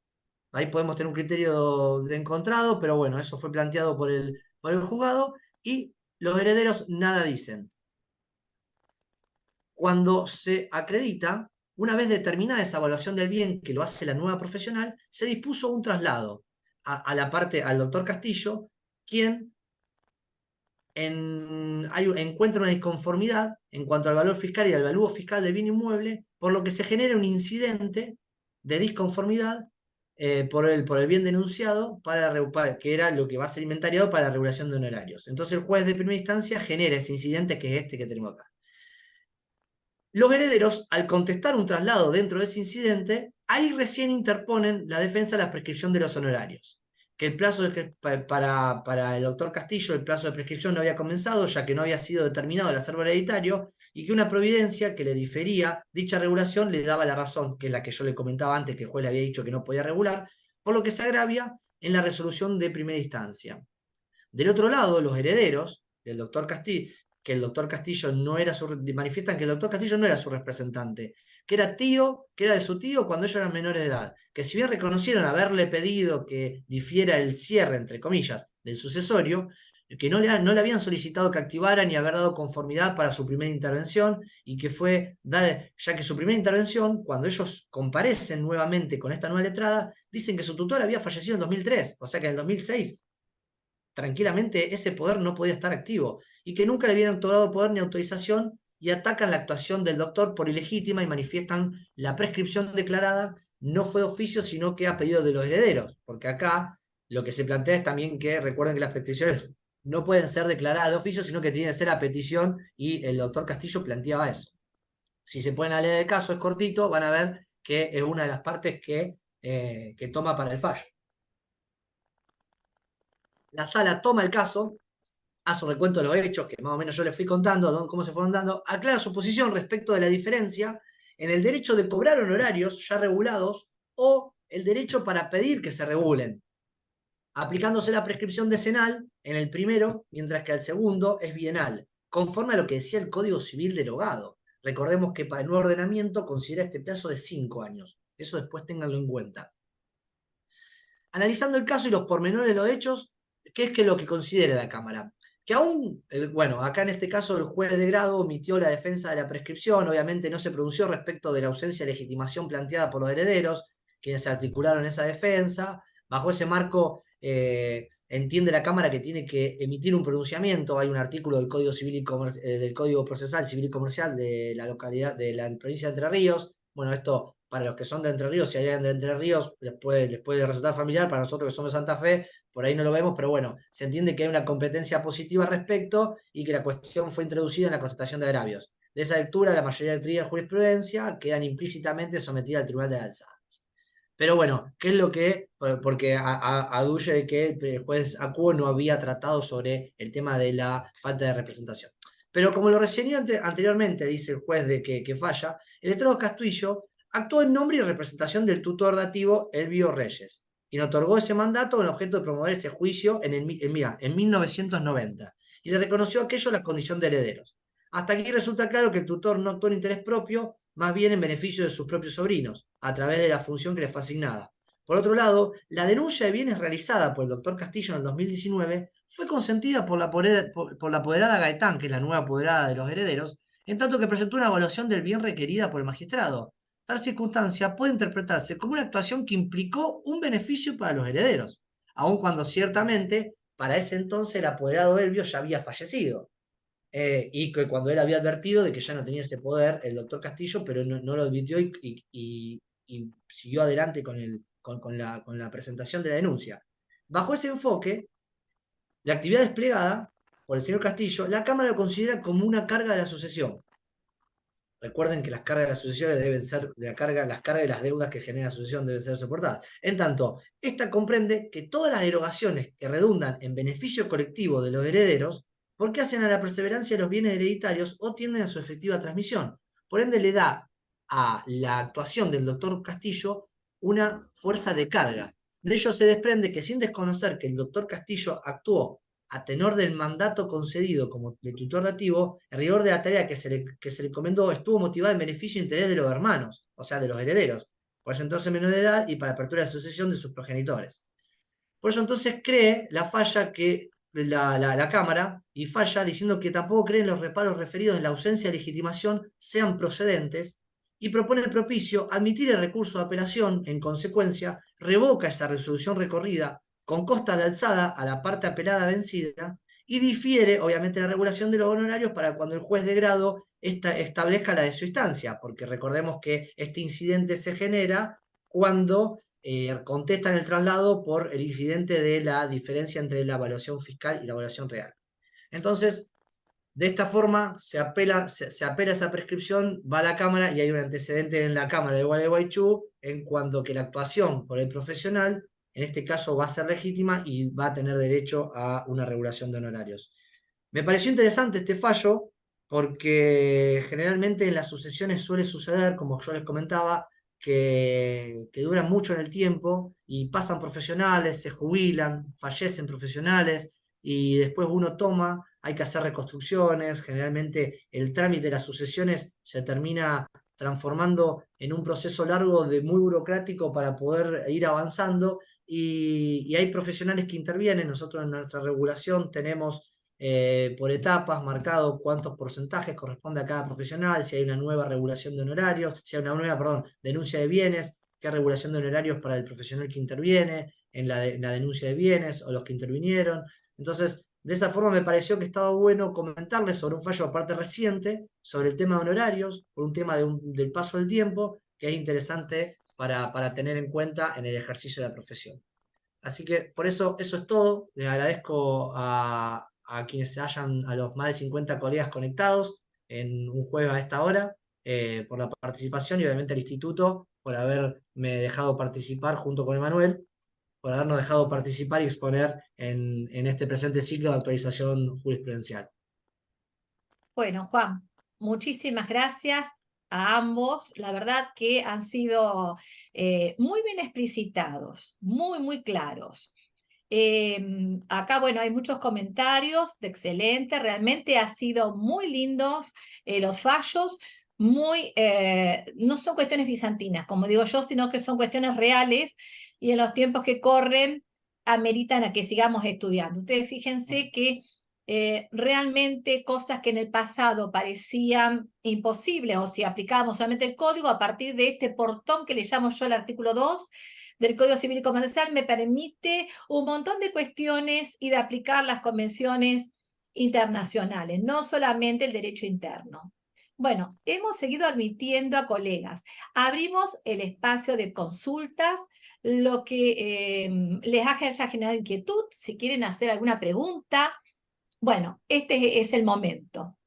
Ahí podemos tener un criterio de encontrado, pero bueno, eso fue planteado por el juzgado y los herederos nada dicen. Cuando se acredita, una vez determinada esa evaluación del bien que lo hace la nueva profesional, se dispuso un traslado al doctor Castillo, quien encuentra una disconformidad en cuanto al valor fiscal y al valúo fiscal del bien inmueble, por lo que se genera un incidente de disconformidad por el bien denunciado, que era lo que va a ser inventariado para la regulación de honorarios. Entonces el juez de primera instancia genera ese incidente que es este que tenemos acá. Los herederos, al contestar un traslado dentro de ese incidente, ahí recién interponen la defensa de la prescripción de los honorarios. Que el plazo para el doctor Castillo, el plazo de prescripción no había comenzado, ya que no había sido determinado el acervo hereditario, y que una providencia que le difería dicha regulación le daba la razón, que es la que yo le comentaba antes, que el juez le había dicho que no podía regular, por lo que se agravia en la resolución de primera instancia. Del otro lado, los herederos del doctor Castillo, manifiestan que el doctor Castillo no era su representante, que era tío, que era de su tío cuando ellos eran menores de edad, que si bien reconocieron haberle pedido que difiera el cierre, entre comillas, del sucesorio, que no le habían solicitado que activara ni haber dado conformidad para su primera intervención, y que fue, ya que su primera intervención, cuando ellos comparecen nuevamente con esta nueva letrada, dicen que su tutor había fallecido en 2003, o sea que en el 2006 tranquilamente ese poder no podía estar activo, y que nunca le habían otorgado poder ni autorización, y atacan la actuación del doctor por ilegítima y manifiestan la prescripción declarada no fue de oficio, sino que a pedido de los herederos, porque acá lo que se plantea es también que recuerden que las prescripciones no pueden ser declaradas de oficio, sino que tienen que ser a petición, y el doctor Castillo planteaba eso. Si se ponen a leer el caso, es cortito, van a ver que es una de las partes que toma para el fallo. La sala toma el caso, hace un recuento de los hechos, que más o menos yo les fui contando, cómo se fueron dando, aclara su posición respecto de la diferencia en el derecho de cobrar honorarios ya regulados o el derecho para pedir que se regulen, aplicándose la prescripción decenal en el primero, mientras que el segundo es bienal, conforme a lo que decía el Código Civil derogado. Recordemos que para el nuevo ordenamiento considera este plazo de 5 años. Eso después ténganlo en cuenta. Analizando el caso y los pormenores de los hechos, ¿qué es lo que considera la Cámara? Que aún, bueno, acá en este caso el juez de grado omitió la defensa de la prescripción, obviamente no se pronunció respecto de la ausencia de legitimación planteada por los herederos, quienes se articularon esa defensa. Bajo ese marco, entiende la Cámara que tiene que emitir un pronunciamiento. Hay un artículo del Código Civil del Código Procesal Civil y Comercial de la localidad de la provincia de Entre Ríos. Bueno, esto para los que son de Entre Ríos, si hay alguien de Entre Ríos, les puede resultar familiar. Para nosotros que somos de Santa Fe, por ahí no lo vemos, pero bueno, se entiende que hay una competencia positiva al respecto y que la cuestión fue introducida en la constatación de agravios. De esa lectura, la mayoría de teorías de jurisprudencia quedan implícitamente sometidas al Tribunal de la Alzada. Pero bueno, ¿qué es lo que? Porque aduce de que el juez Acuo no había tratado sobre el tema de la falta de representación. Pero como lo reseñó anteriormente, dice el juez de que falla, el letrado Castillo actuó en nombre y representación del tutor dativo Elvio Reyes, quien otorgó ese mandato con el objeto de promover ese juicio en 1990, y le reconoció a aquello la condición de herederos. Hasta aquí resulta claro que el tutor no actuó en interés propio, más bien en beneficio de sus propios sobrinos, a través de la función que les fue asignada. Por otro lado, la denuncia de bienes realizada por el doctor Castillo en el 2019 fue consentida por la apoderada Gaetán, que es la nueva apoderada de los herederos, en tanto que presentó una evaluación del bien requerida por el magistrado. Tal circunstancia puede interpretarse como una actuación que implicó un beneficio para los herederos, aun cuando ciertamente para ese entonces el apoderado Elvio ya había fallecido. Y que cuando él había advertido de que ya no tenía ese poder el doctor Castillo, pero no lo advirtió y siguió adelante con la presentación de la denuncia. Bajo ese enfoque, la actividad desplegada por el señor Castillo, la Cámara lo considera como una carga de la sucesión. Recuerden que las cargas de las sucesiones deben ser, las cargas y las deudas que genera la sucesión deben ser soportadas. En tanto, esta comprende que todas las derogaciones que redundan en beneficio colectivo de los herederos, porque hacen a la perseverancia de los bienes hereditarios o tienden a su efectiva transmisión. Por ende, le da a la actuación del doctor Castillo una fuerza de carga. De ello se desprende que, sin desconocer que el doctor Castillo actuó a tenor del mandato concedido como de tutor dativo, el rigor de la tarea que se le encomendó estuvo motivado en beneficio e interés de los hermanos, o sea, de los herederos, por eso entonces menor de edad y para apertura de sucesión de sus progenitores. Por eso entonces cree la falla que la Cámara, y falla diciendo que tampoco creen los reparos referidos en la ausencia de legitimación sean procedentes, y propone el propicio admitir el recurso de apelación. En consecuencia, revoca esa resolución recorrida con costas de alzada a la parte apelada vencida, y difiere, obviamente, la regulación de los honorarios para cuando el juez de grado establezca la de su instancia, porque recordemos que este incidente se genera cuando contestan el traslado por el incidente de la diferencia entre la evaluación fiscal y la evaluación real. Entonces, de esta forma, se apela esa prescripción, va a la Cámara y hay un antecedente en la Cámara de Gualeguaychú en cuanto que la actuación por el profesional, en este caso, va a ser legítima y va a tener derecho a una regulación de honorarios. Me pareció interesante este fallo porque generalmente en las sucesiones suele suceder, como yo les comentaba, que duran mucho en el tiempo y pasan profesionales, se jubilan, fallecen profesionales y después uno toma, hay que hacer reconstrucciones. Generalmente el trámite de las sucesiones se termina transformando en un proceso largo de muy burocrático para poder ir avanzando y hay profesionales que intervienen. Nosotros en nuestra regulación tenemos por etapas marcado cuántos porcentajes corresponde a cada profesional, si hay una nueva regulación de honorarios, si hay una nueva, perdón, denuncia de bienes, qué regulación de honorarios para el profesional que interviene en la denuncia de bienes o los que intervinieron. Entonces, de esa forma me pareció que estaba bueno comentarles sobre un fallo aparte reciente, sobre el tema de honorarios, por un tema del paso del tiempo, que es interesante para tener en cuenta en el ejercicio de la profesión. Así que por eso es todo. Les agradezco a quienes a los más de 50 colegas conectados en un jueves a esta hora, por la participación y obviamente al instituto por haberme dejado participar junto con Emanuel, por habernos dejado participar y exponer en este presente ciclo de actualización jurisprudencial. Bueno, Juan, muchísimas gracias a ambos. La verdad que han sido muy bien explicitados, muy claros. Acá, bueno, hay muchos comentarios de excelente, realmente ha sido muy lindos los fallos, no son cuestiones bizantinas, como digo yo, sino que son cuestiones reales y en los tiempos que corren ameritan a que sigamos estudiando. Ustedes fíjense que realmente cosas que en el pasado parecían imposibles, o si aplicábamos solamente el código, a partir de este portón que le llamo yo el artículo 2 del Código Civil y Comercial, me permite un montón de cuestiones y de aplicar las convenciones internacionales, no solamente el derecho interno. Bueno, hemos seguido admitiendo a colegas. Abrimos el espacio de consultas, lo que les haya generado inquietud, si quieren hacer alguna pregunta. Bueno, este es el momento.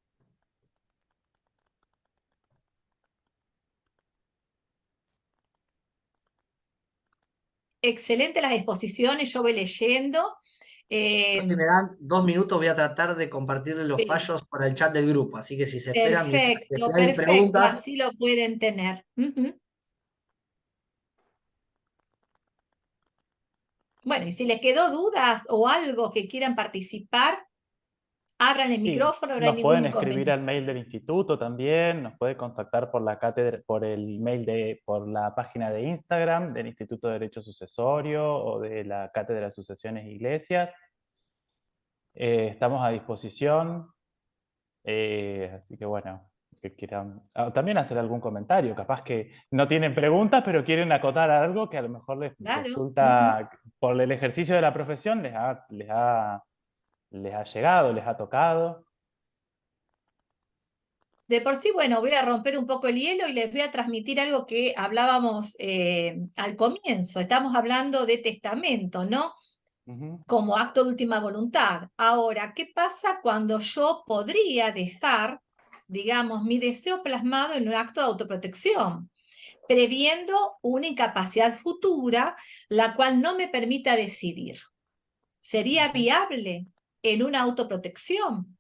Excelente las exposiciones, yo voy leyendo. Si me dan 2 minutos, voy a tratar de compartirles los Sí. fallos para el chat del grupo. Así que si se esperan, mientras que si hay Perfecto, preguntas, así lo pueden tener. Bueno, y si les quedó dudas o algo que quieran participar, abran el Sí, micrófono, no hay nos ningún pueden escribir al inconveniente. mail del instituto también, nos puede contactar por la cátedra, por el mail por la página de Instagram del Instituto de Derecho Sucesorio o de la Cátedra de Sucesiones e Iglesias. Estamos a disposición, así que bueno, que quieran también hacer algún comentario, capaz que no tienen preguntas, pero quieren acotar algo que a lo mejor les Claro. resulta, por el ejercicio de la profesión, les ha llegado, les ha tocado. De por sí, bueno, voy a romper un poco el hielo y les voy a transmitir algo que hablábamos al comienzo. Estamos hablando de testamento, ¿no? Como acto de última voluntad. Ahora, ¿qué pasa cuando yo podría dejar, digamos, mi deseo plasmado en un acto de autoprotección, previendo una incapacidad futura, la cual no me permita decidir? ¿Sería viable en una autoprotección?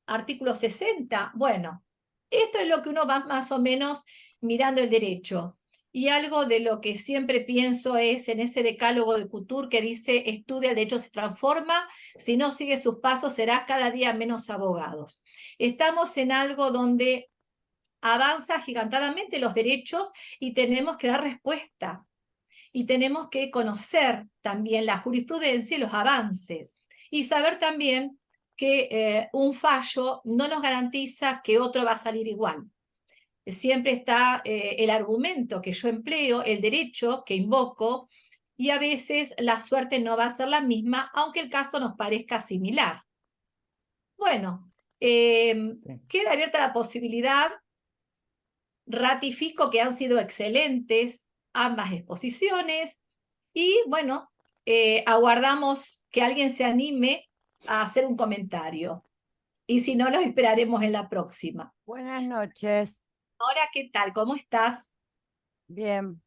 Artículo 60. Bueno, esto es lo que uno va más o menos mirando el derecho. Y algo de lo que siempre pienso es en ese decálogo de Couture que dice: estudia, el derecho se transforma, si no sigue sus pasos será cada día menos abogados. Estamos en algo donde avanza gigantadamente los derechos y tenemos que dar respuesta. Y tenemos que conocer también la jurisprudencia y los avances. Y saber también que un fallo no nos garantiza que otro va a salir igual. Siempre está el argumento que yo empleo, el derecho que invoco, y a veces la suerte no va a ser la misma, aunque el caso nos parezca similar. Bueno, Sí. queda abierta la posibilidad. Ratifico que han sido excelentes ambas exposiciones y bueno, aguardamos que alguien se anime a hacer un comentario. Y si no, los esperaremos en la próxima. Buenas noches. Ahora, ¿qué tal? ¿Cómo estás? Bien.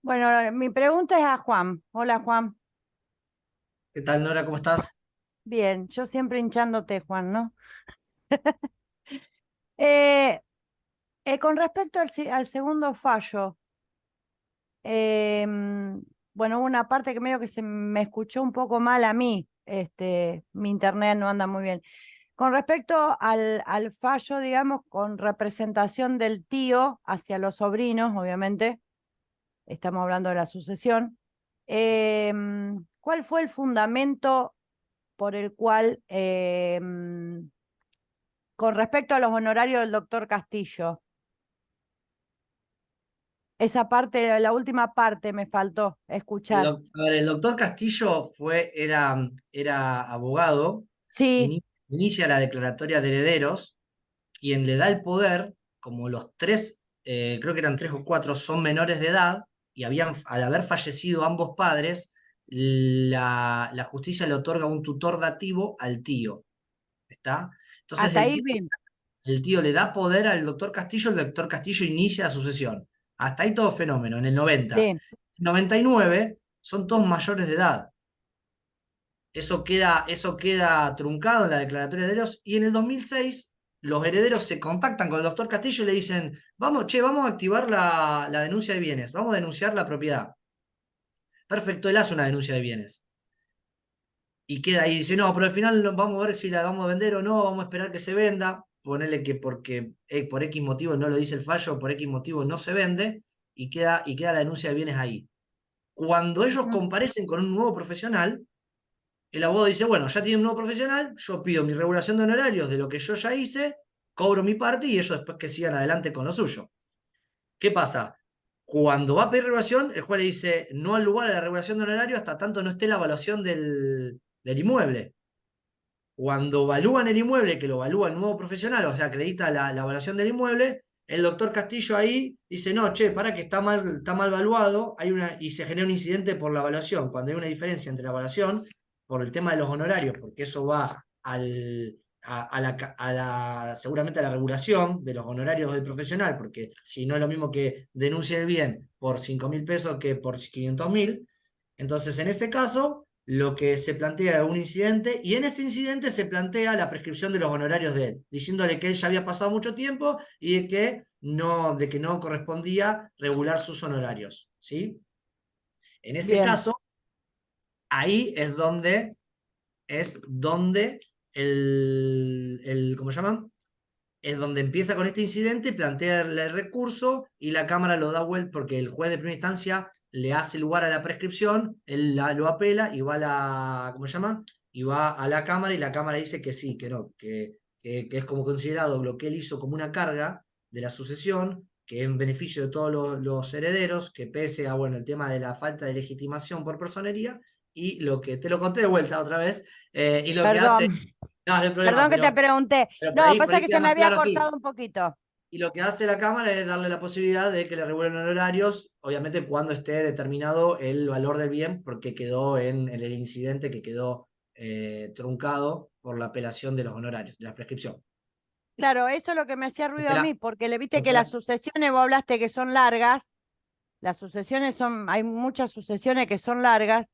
Bueno, mi pregunta es a Juan. Hola, Juan. ¿qué tal, Nora? ¿Cómo estás? Bien, yo siempre hinchándote, Juan, ¿no? Eh, con respecto al segundo fallo, bueno, hubo una parte que medio que se me escuchó un poco mal a mí, mi internet no anda muy bien. Con respecto al fallo, digamos, con representación del tío hacia los sobrinos, obviamente, estamos hablando de la sucesión, ¿cuál fue el fundamento por el cual, con respecto a los honorarios del doctor Castillo? Esa parte, la última parte me faltó escuchar. A ver, el doctor Castillo era abogado, Sí, inicia la declaratoria de herederos, quien le da el poder, como los tres, creo que eran 3 o 4, son menores de edad, y al haber fallecido ambos padres, la justicia le otorga un tutor dativo al tío. ¿Está? Entonces hasta ahí bien. el tío le da poder al doctor Castillo, el doctor Castillo inicia la sucesión. Hasta ahí todo fenómeno, en el 90. Sí, En el 99 son todos mayores de edad. Eso queda truncado en la declaratoria de herederos, y en el 2006 los herederos se contactan con el doctor Castillo y le dicen, vamos a activar la denuncia de bienes, vamos a denunciar la propiedad. Perfecto, él hace una denuncia de bienes. Y queda ahí, dice, no, pero al final vamos a ver si la vamos a vender o no, vamos a esperar que se venda, ponerle que porque por X motivo no lo dice el fallo, por X motivo no se vende, y queda la denuncia de bienes ahí. Cuando ellos comparecen con un nuevo profesional, el abogado dice, bueno, ya tiene un nuevo profesional, yo pido mi regulación de honorarios de lo que yo ya hice, cobro mi parte y ellos después que sigan adelante con lo suyo. ¿Qué pasa? Cuando va a pedir regulación, el juez le dice, no al lugar de la regulación de honorarios hasta tanto no esté la evaluación del inmueble. Cuando evalúan el inmueble, que lo evalúa el nuevo profesional, o sea, acredita la evaluación del inmueble, el doctor Castillo ahí dice, no, che, para que está mal evaluado, y se genera un incidente por la evaluación. Cuando hay una diferencia entre la evaluación, por el tema de los honorarios, porque eso va seguramente a la regulación de los honorarios del profesional, porque si no es lo mismo que denuncie el bien por 5.000 pesos que por 500.000, entonces en ese caso lo que se plantea es un incidente, y en ese incidente se plantea la prescripción de los honorarios de él, diciéndole que él ya había pasado mucho tiempo y de que no correspondía regular sus honorarios, ¿sí? En ese bien. caso, ahí es donde ¿cómo se llaman? Es donde empieza con este incidente, plantea el recurso y la Cámara lo da vuelta porque el juez de primera instancia le hace lugar a la prescripción, él lo apela y va ¿cómo se llama? Y va a la Cámara y la Cámara dice que sí, que no, que es como considerado lo que él hizo como una carga de la sucesión, que es en beneficio de todos los herederos, que pese a, bueno, el tema de la falta de legitimación por personería, y lo que te lo conté de vuelta otra vez, y lo que hace... Perdón, No, no hay problema, perdón que te pregunté. pero No, por pasa ahí que queda se me más había claro así. cortado un poquito. Y lo que hace la Cámara es darle la posibilidad de que le regulen honorarios, obviamente cuando esté determinado el valor del bien, porque quedó en el incidente que quedó truncado por la apelación de los honorarios, de la prescripción. Claro, eso es lo que me hacía ruido Porque a la- mí, porque le viste que porque las la- sucesiones, vos hablaste que son largas, las sucesiones hay muchas sucesiones que son largas,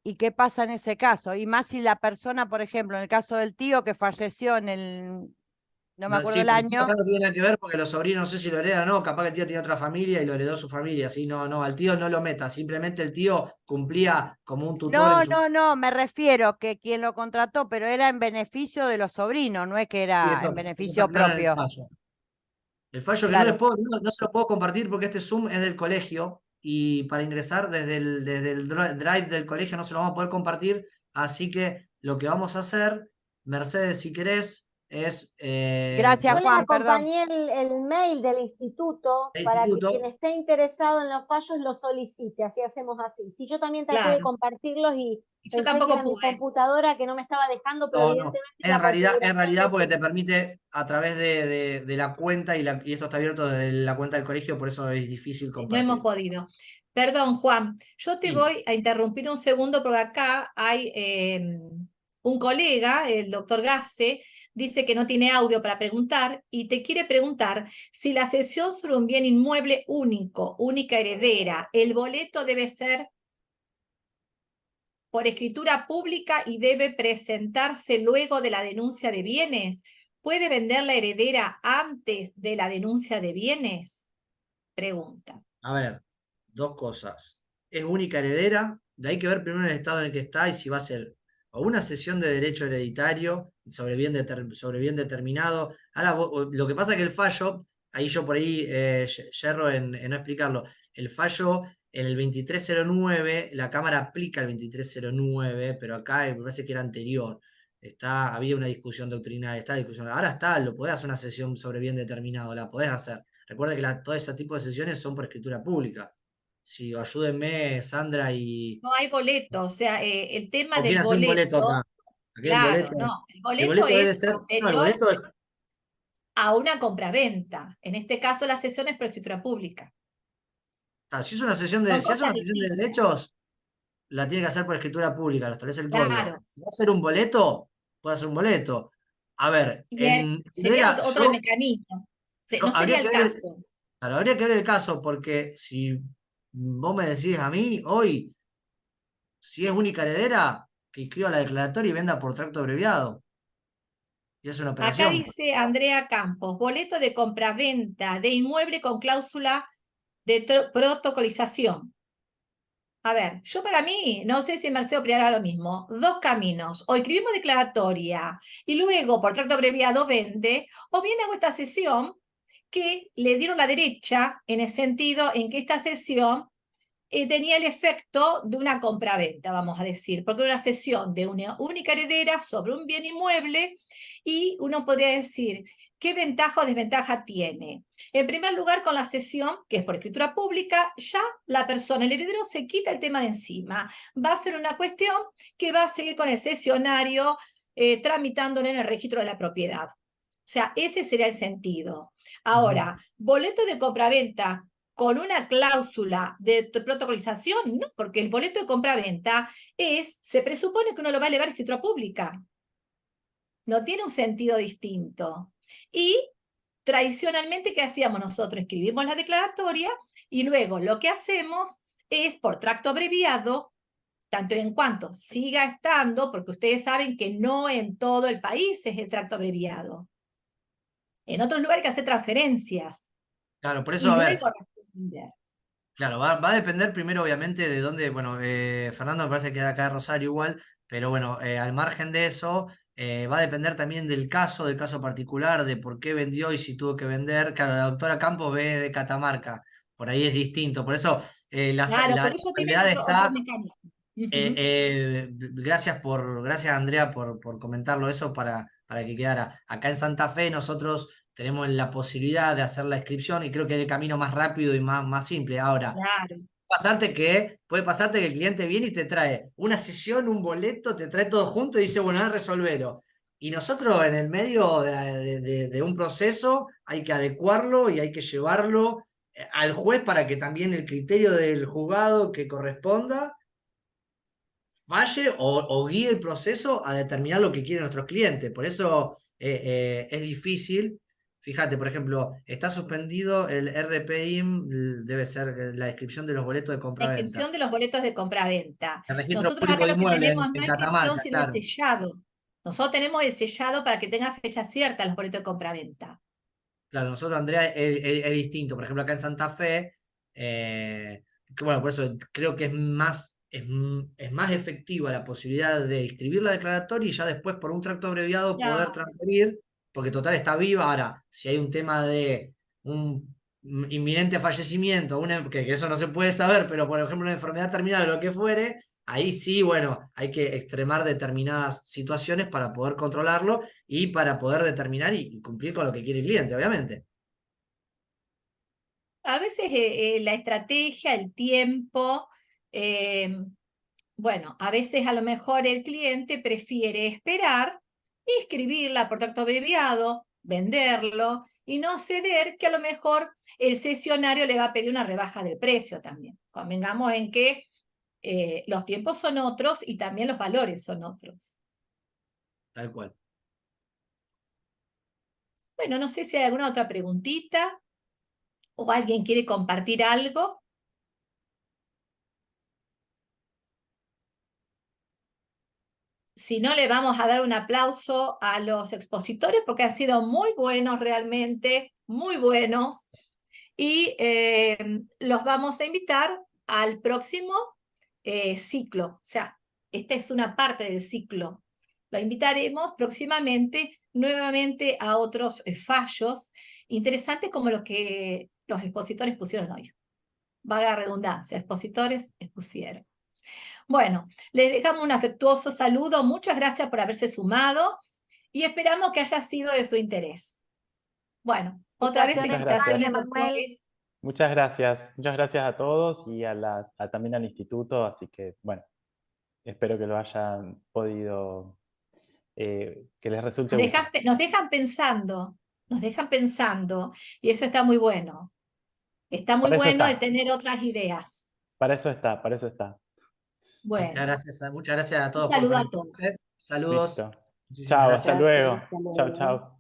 ¿y qué pasa en ese caso? Y más si la persona, por ejemplo, en el caso del tío que falleció no me acuerdo Sí, el pero el tío año. acá no tiene nada que ver porque los sobrinos no sé si lo heredan o no, capaz que el tío tiene otra familia y lo heredó su familia, ¿sí? No, al tío no lo meta, simplemente el tío cumplía como un tutor en No, su... no, no, me refiero que quien lo contrató, pero era en beneficio de los sobrinos, no es que Sí, era en eso está beneficio claro en el propio. fallo. El fallo que Claro. no se lo puedo compartir porque este Zoom es del colegio y para ingresar desde el drive del colegio no se lo vamos a poder compartir, así que lo que vamos a hacer, Mercedes, si querés, es Gracias, Yo les Juan, perdón. acompañé el mail del instituto el para que quien instituto. esté interesado en los fallos lo solicite, así hacemos así. Sí, yo también traté de Claro. compartirlos y Y yo pensé que tampoco era mi pude. computadora que no me estaba dejando, pero No. evidentemente es la En configuración de realidad porque te Zoom. permite a través de la cuenta y esto está abierto desde la cuenta del colegio, por eso es difícil No hemos compartir. podido. Perdón, Juan, yo te Sí, voy a interrumpir un segundo porque acá hay un colega, el doctor Gasse, dice que no tiene audio para preguntar y te quiere preguntar si la cesión sobre un bien inmueble único, única heredera, el boleto debe ser por escritura pública y debe presentarse luego de la denuncia de bienes. ¿Puede vender la heredera antes de la denuncia de bienes? Pregunta. a ver, dos cosas. Es única heredera, de ahí que ver primero el estado en el que está y si va a ser o una sesión de derecho hereditario sobre bien determinado. Ahora, lo que pasa es que el fallo, ahí yo por ahí yerro en no explicarlo, el fallo en el 2309, la Cámara aplica el 2309, pero acá me parece que era anterior. Había una discusión doctrinal, está la discusión. Ahora lo podés hacer una sesión sobre bien determinado, la podés hacer. Recuerda que todo ese tipo de sesiones son por escritura pública. Si ayúdenme, Sandra, y. No hay boleto, o sea, el tema ¿O quién del hace un boleto acá? boleto, Aquí hay un claro, boleto. no, el El boleto boleto debe es ser. No, el anterior boleto a una compraventa. En este caso, la sesión es por escritura pública. si es una sesión Son si hace una cosas sesión de distintas. derechos, la tiene que hacer por escritura pública, lo establece el código. Claro. Si va a hacer un boleto, puede hacer un boleto. A ver, en Sería heredera, otro mecanismo. No sería habría el que ver, caso. claro, habría que ver el caso, porque si vos me decís a mí, hoy, si es única heredera, que inscriba la declaratoria y venda por tracto abreviado. Y es una Acá operación. dice Andrea Campos, boleto de compraventa de inmueble con cláusula de protocolización. A ver, yo para mí, no sé si Marcelo Priara lo mismo, dos caminos, o escribimos declaratoria y luego por tracto abreviado vende, o bien hago esta sesión que le dieron la derecha en el sentido en que esta sesión tenía el efecto de una compraventa, vamos a decir, porque era una cesión de una única heredera sobre un bien inmueble y uno podría decir, ¿qué ventaja o desventaja tiene? En primer lugar, con la cesión, que es por escritura pública, ya la persona, el heredero, se quita el tema de encima. Va a ser una cuestión que va a seguir con el cesionario tramitándolo en el registro de la propiedad. O sea, ese sería el sentido. Ahora, boleto de compraventa con una cláusula de protocolización, no, porque el boleto de compraventa se presupone que uno lo va a elevar a escritura pública. No tiene un sentido distinto. Y tradicionalmente, ¿qué hacíamos nosotros? Escribimos la declaratoria y luego lo que hacemos es por tracto abreviado, tanto en cuanto siga estando, porque ustedes saben que no en todo el país es el tracto abreviado. En otros lugares hay que hacer transferencias Claro, por eso, y a ver, luego responder. claro, va a depender primero, obviamente, de dónde, bueno, Fernando me parece que es de acá de Rosario igual, pero bueno, al margen de eso, va a depender también del caso particular, de por qué vendió y si tuvo que vender. Claro, la doctora Campos ve de Catamarca, por ahí es distinto, por eso Claro, la porque ellos tienen salvedad otro está. mecanismo. Ujú. Gracias Andrea por comentarlo eso para que quedara. Acá en Santa Fe nosotros tenemos la posibilidad de hacer la inscripción y creo que es el camino más rápido y más simple. Ahora, Claro. puede pasarte que el cliente viene y te trae una sesión, un boleto, te trae todo junto y dice, bueno, a resolverlo. Y nosotros en el medio de un proceso hay que adecuarlo y hay que llevarlo al juez para que también el criterio del juzgado que corresponda falle o guíe el proceso a determinar lo que quieren nuestros clientes. Por eso es difícil. Fíjate, por ejemplo, está suspendido el RPIM, debe ser la descripción de los boletos de La compraventa. inscripción de los boletos de compraventa. El registro Nosotros público acá de lo que inmuebles tenemos en no es inscripción, Catamarca, sino el claro. sellado. Nosotros tenemos el sellado para que tenga fecha cierta los boletos de compraventa. Claro, nosotros, Andrea, es distinto. Por ejemplo, acá en Santa Fe, que bueno, por eso creo que es más efectiva la posibilidad de inscribir la declaratoria y ya después por un tracto abreviado poder Claro. transferir, porque total está viva. Ahora, si hay un tema de un inminente fallecimiento, que eso no se puede saber, pero por ejemplo una enfermedad terminal o lo que fuere, ahí sí, bueno, hay que extremar determinadas situaciones para poder controlarlo y para poder determinar y cumplir con lo que quiere el cliente, obviamente. A veces la estrategia, el tiempo, eh, bueno, a veces a lo mejor el cliente prefiere esperar y escribirla por tracto abreviado, venderlo y no ceder, que a lo mejor el cesionario le va a pedir una rebaja del precio también. Convengamos en que los tiempos son otros y también los valores son otros. Tal cual. Bueno, no sé si hay alguna otra preguntita o alguien quiere compartir algo. Si no, le vamos a dar un aplauso a los expositores porque han sido muy buenos realmente, muy buenos. Y los vamos a invitar al próximo ciclo. O sea, esta es una parte del ciclo. Lo invitaremos próximamente nuevamente a otros fallos interesantes como los que los expositores pusieron hoy. Vaga redundancia, expositores expusieron. Bueno, les dejamos un afectuoso saludo. Muchas gracias por haberse sumado y esperamos que haya sido de su interés. Bueno, otra vez felicitaciones, doctores. Muchas gracias a todos y también al instituto, así que bueno, espero que lo hayan podido, que les resulte útil. Nos dejan pensando y eso está muy bueno. Está muy bueno el tener otras ideas. Para eso está. Bueno, muchas gracias a todos un saludo por a todos. Saludos. Listo. Muchísimas Chao, gracias. hasta luego. Hasta luego. Chao, chao.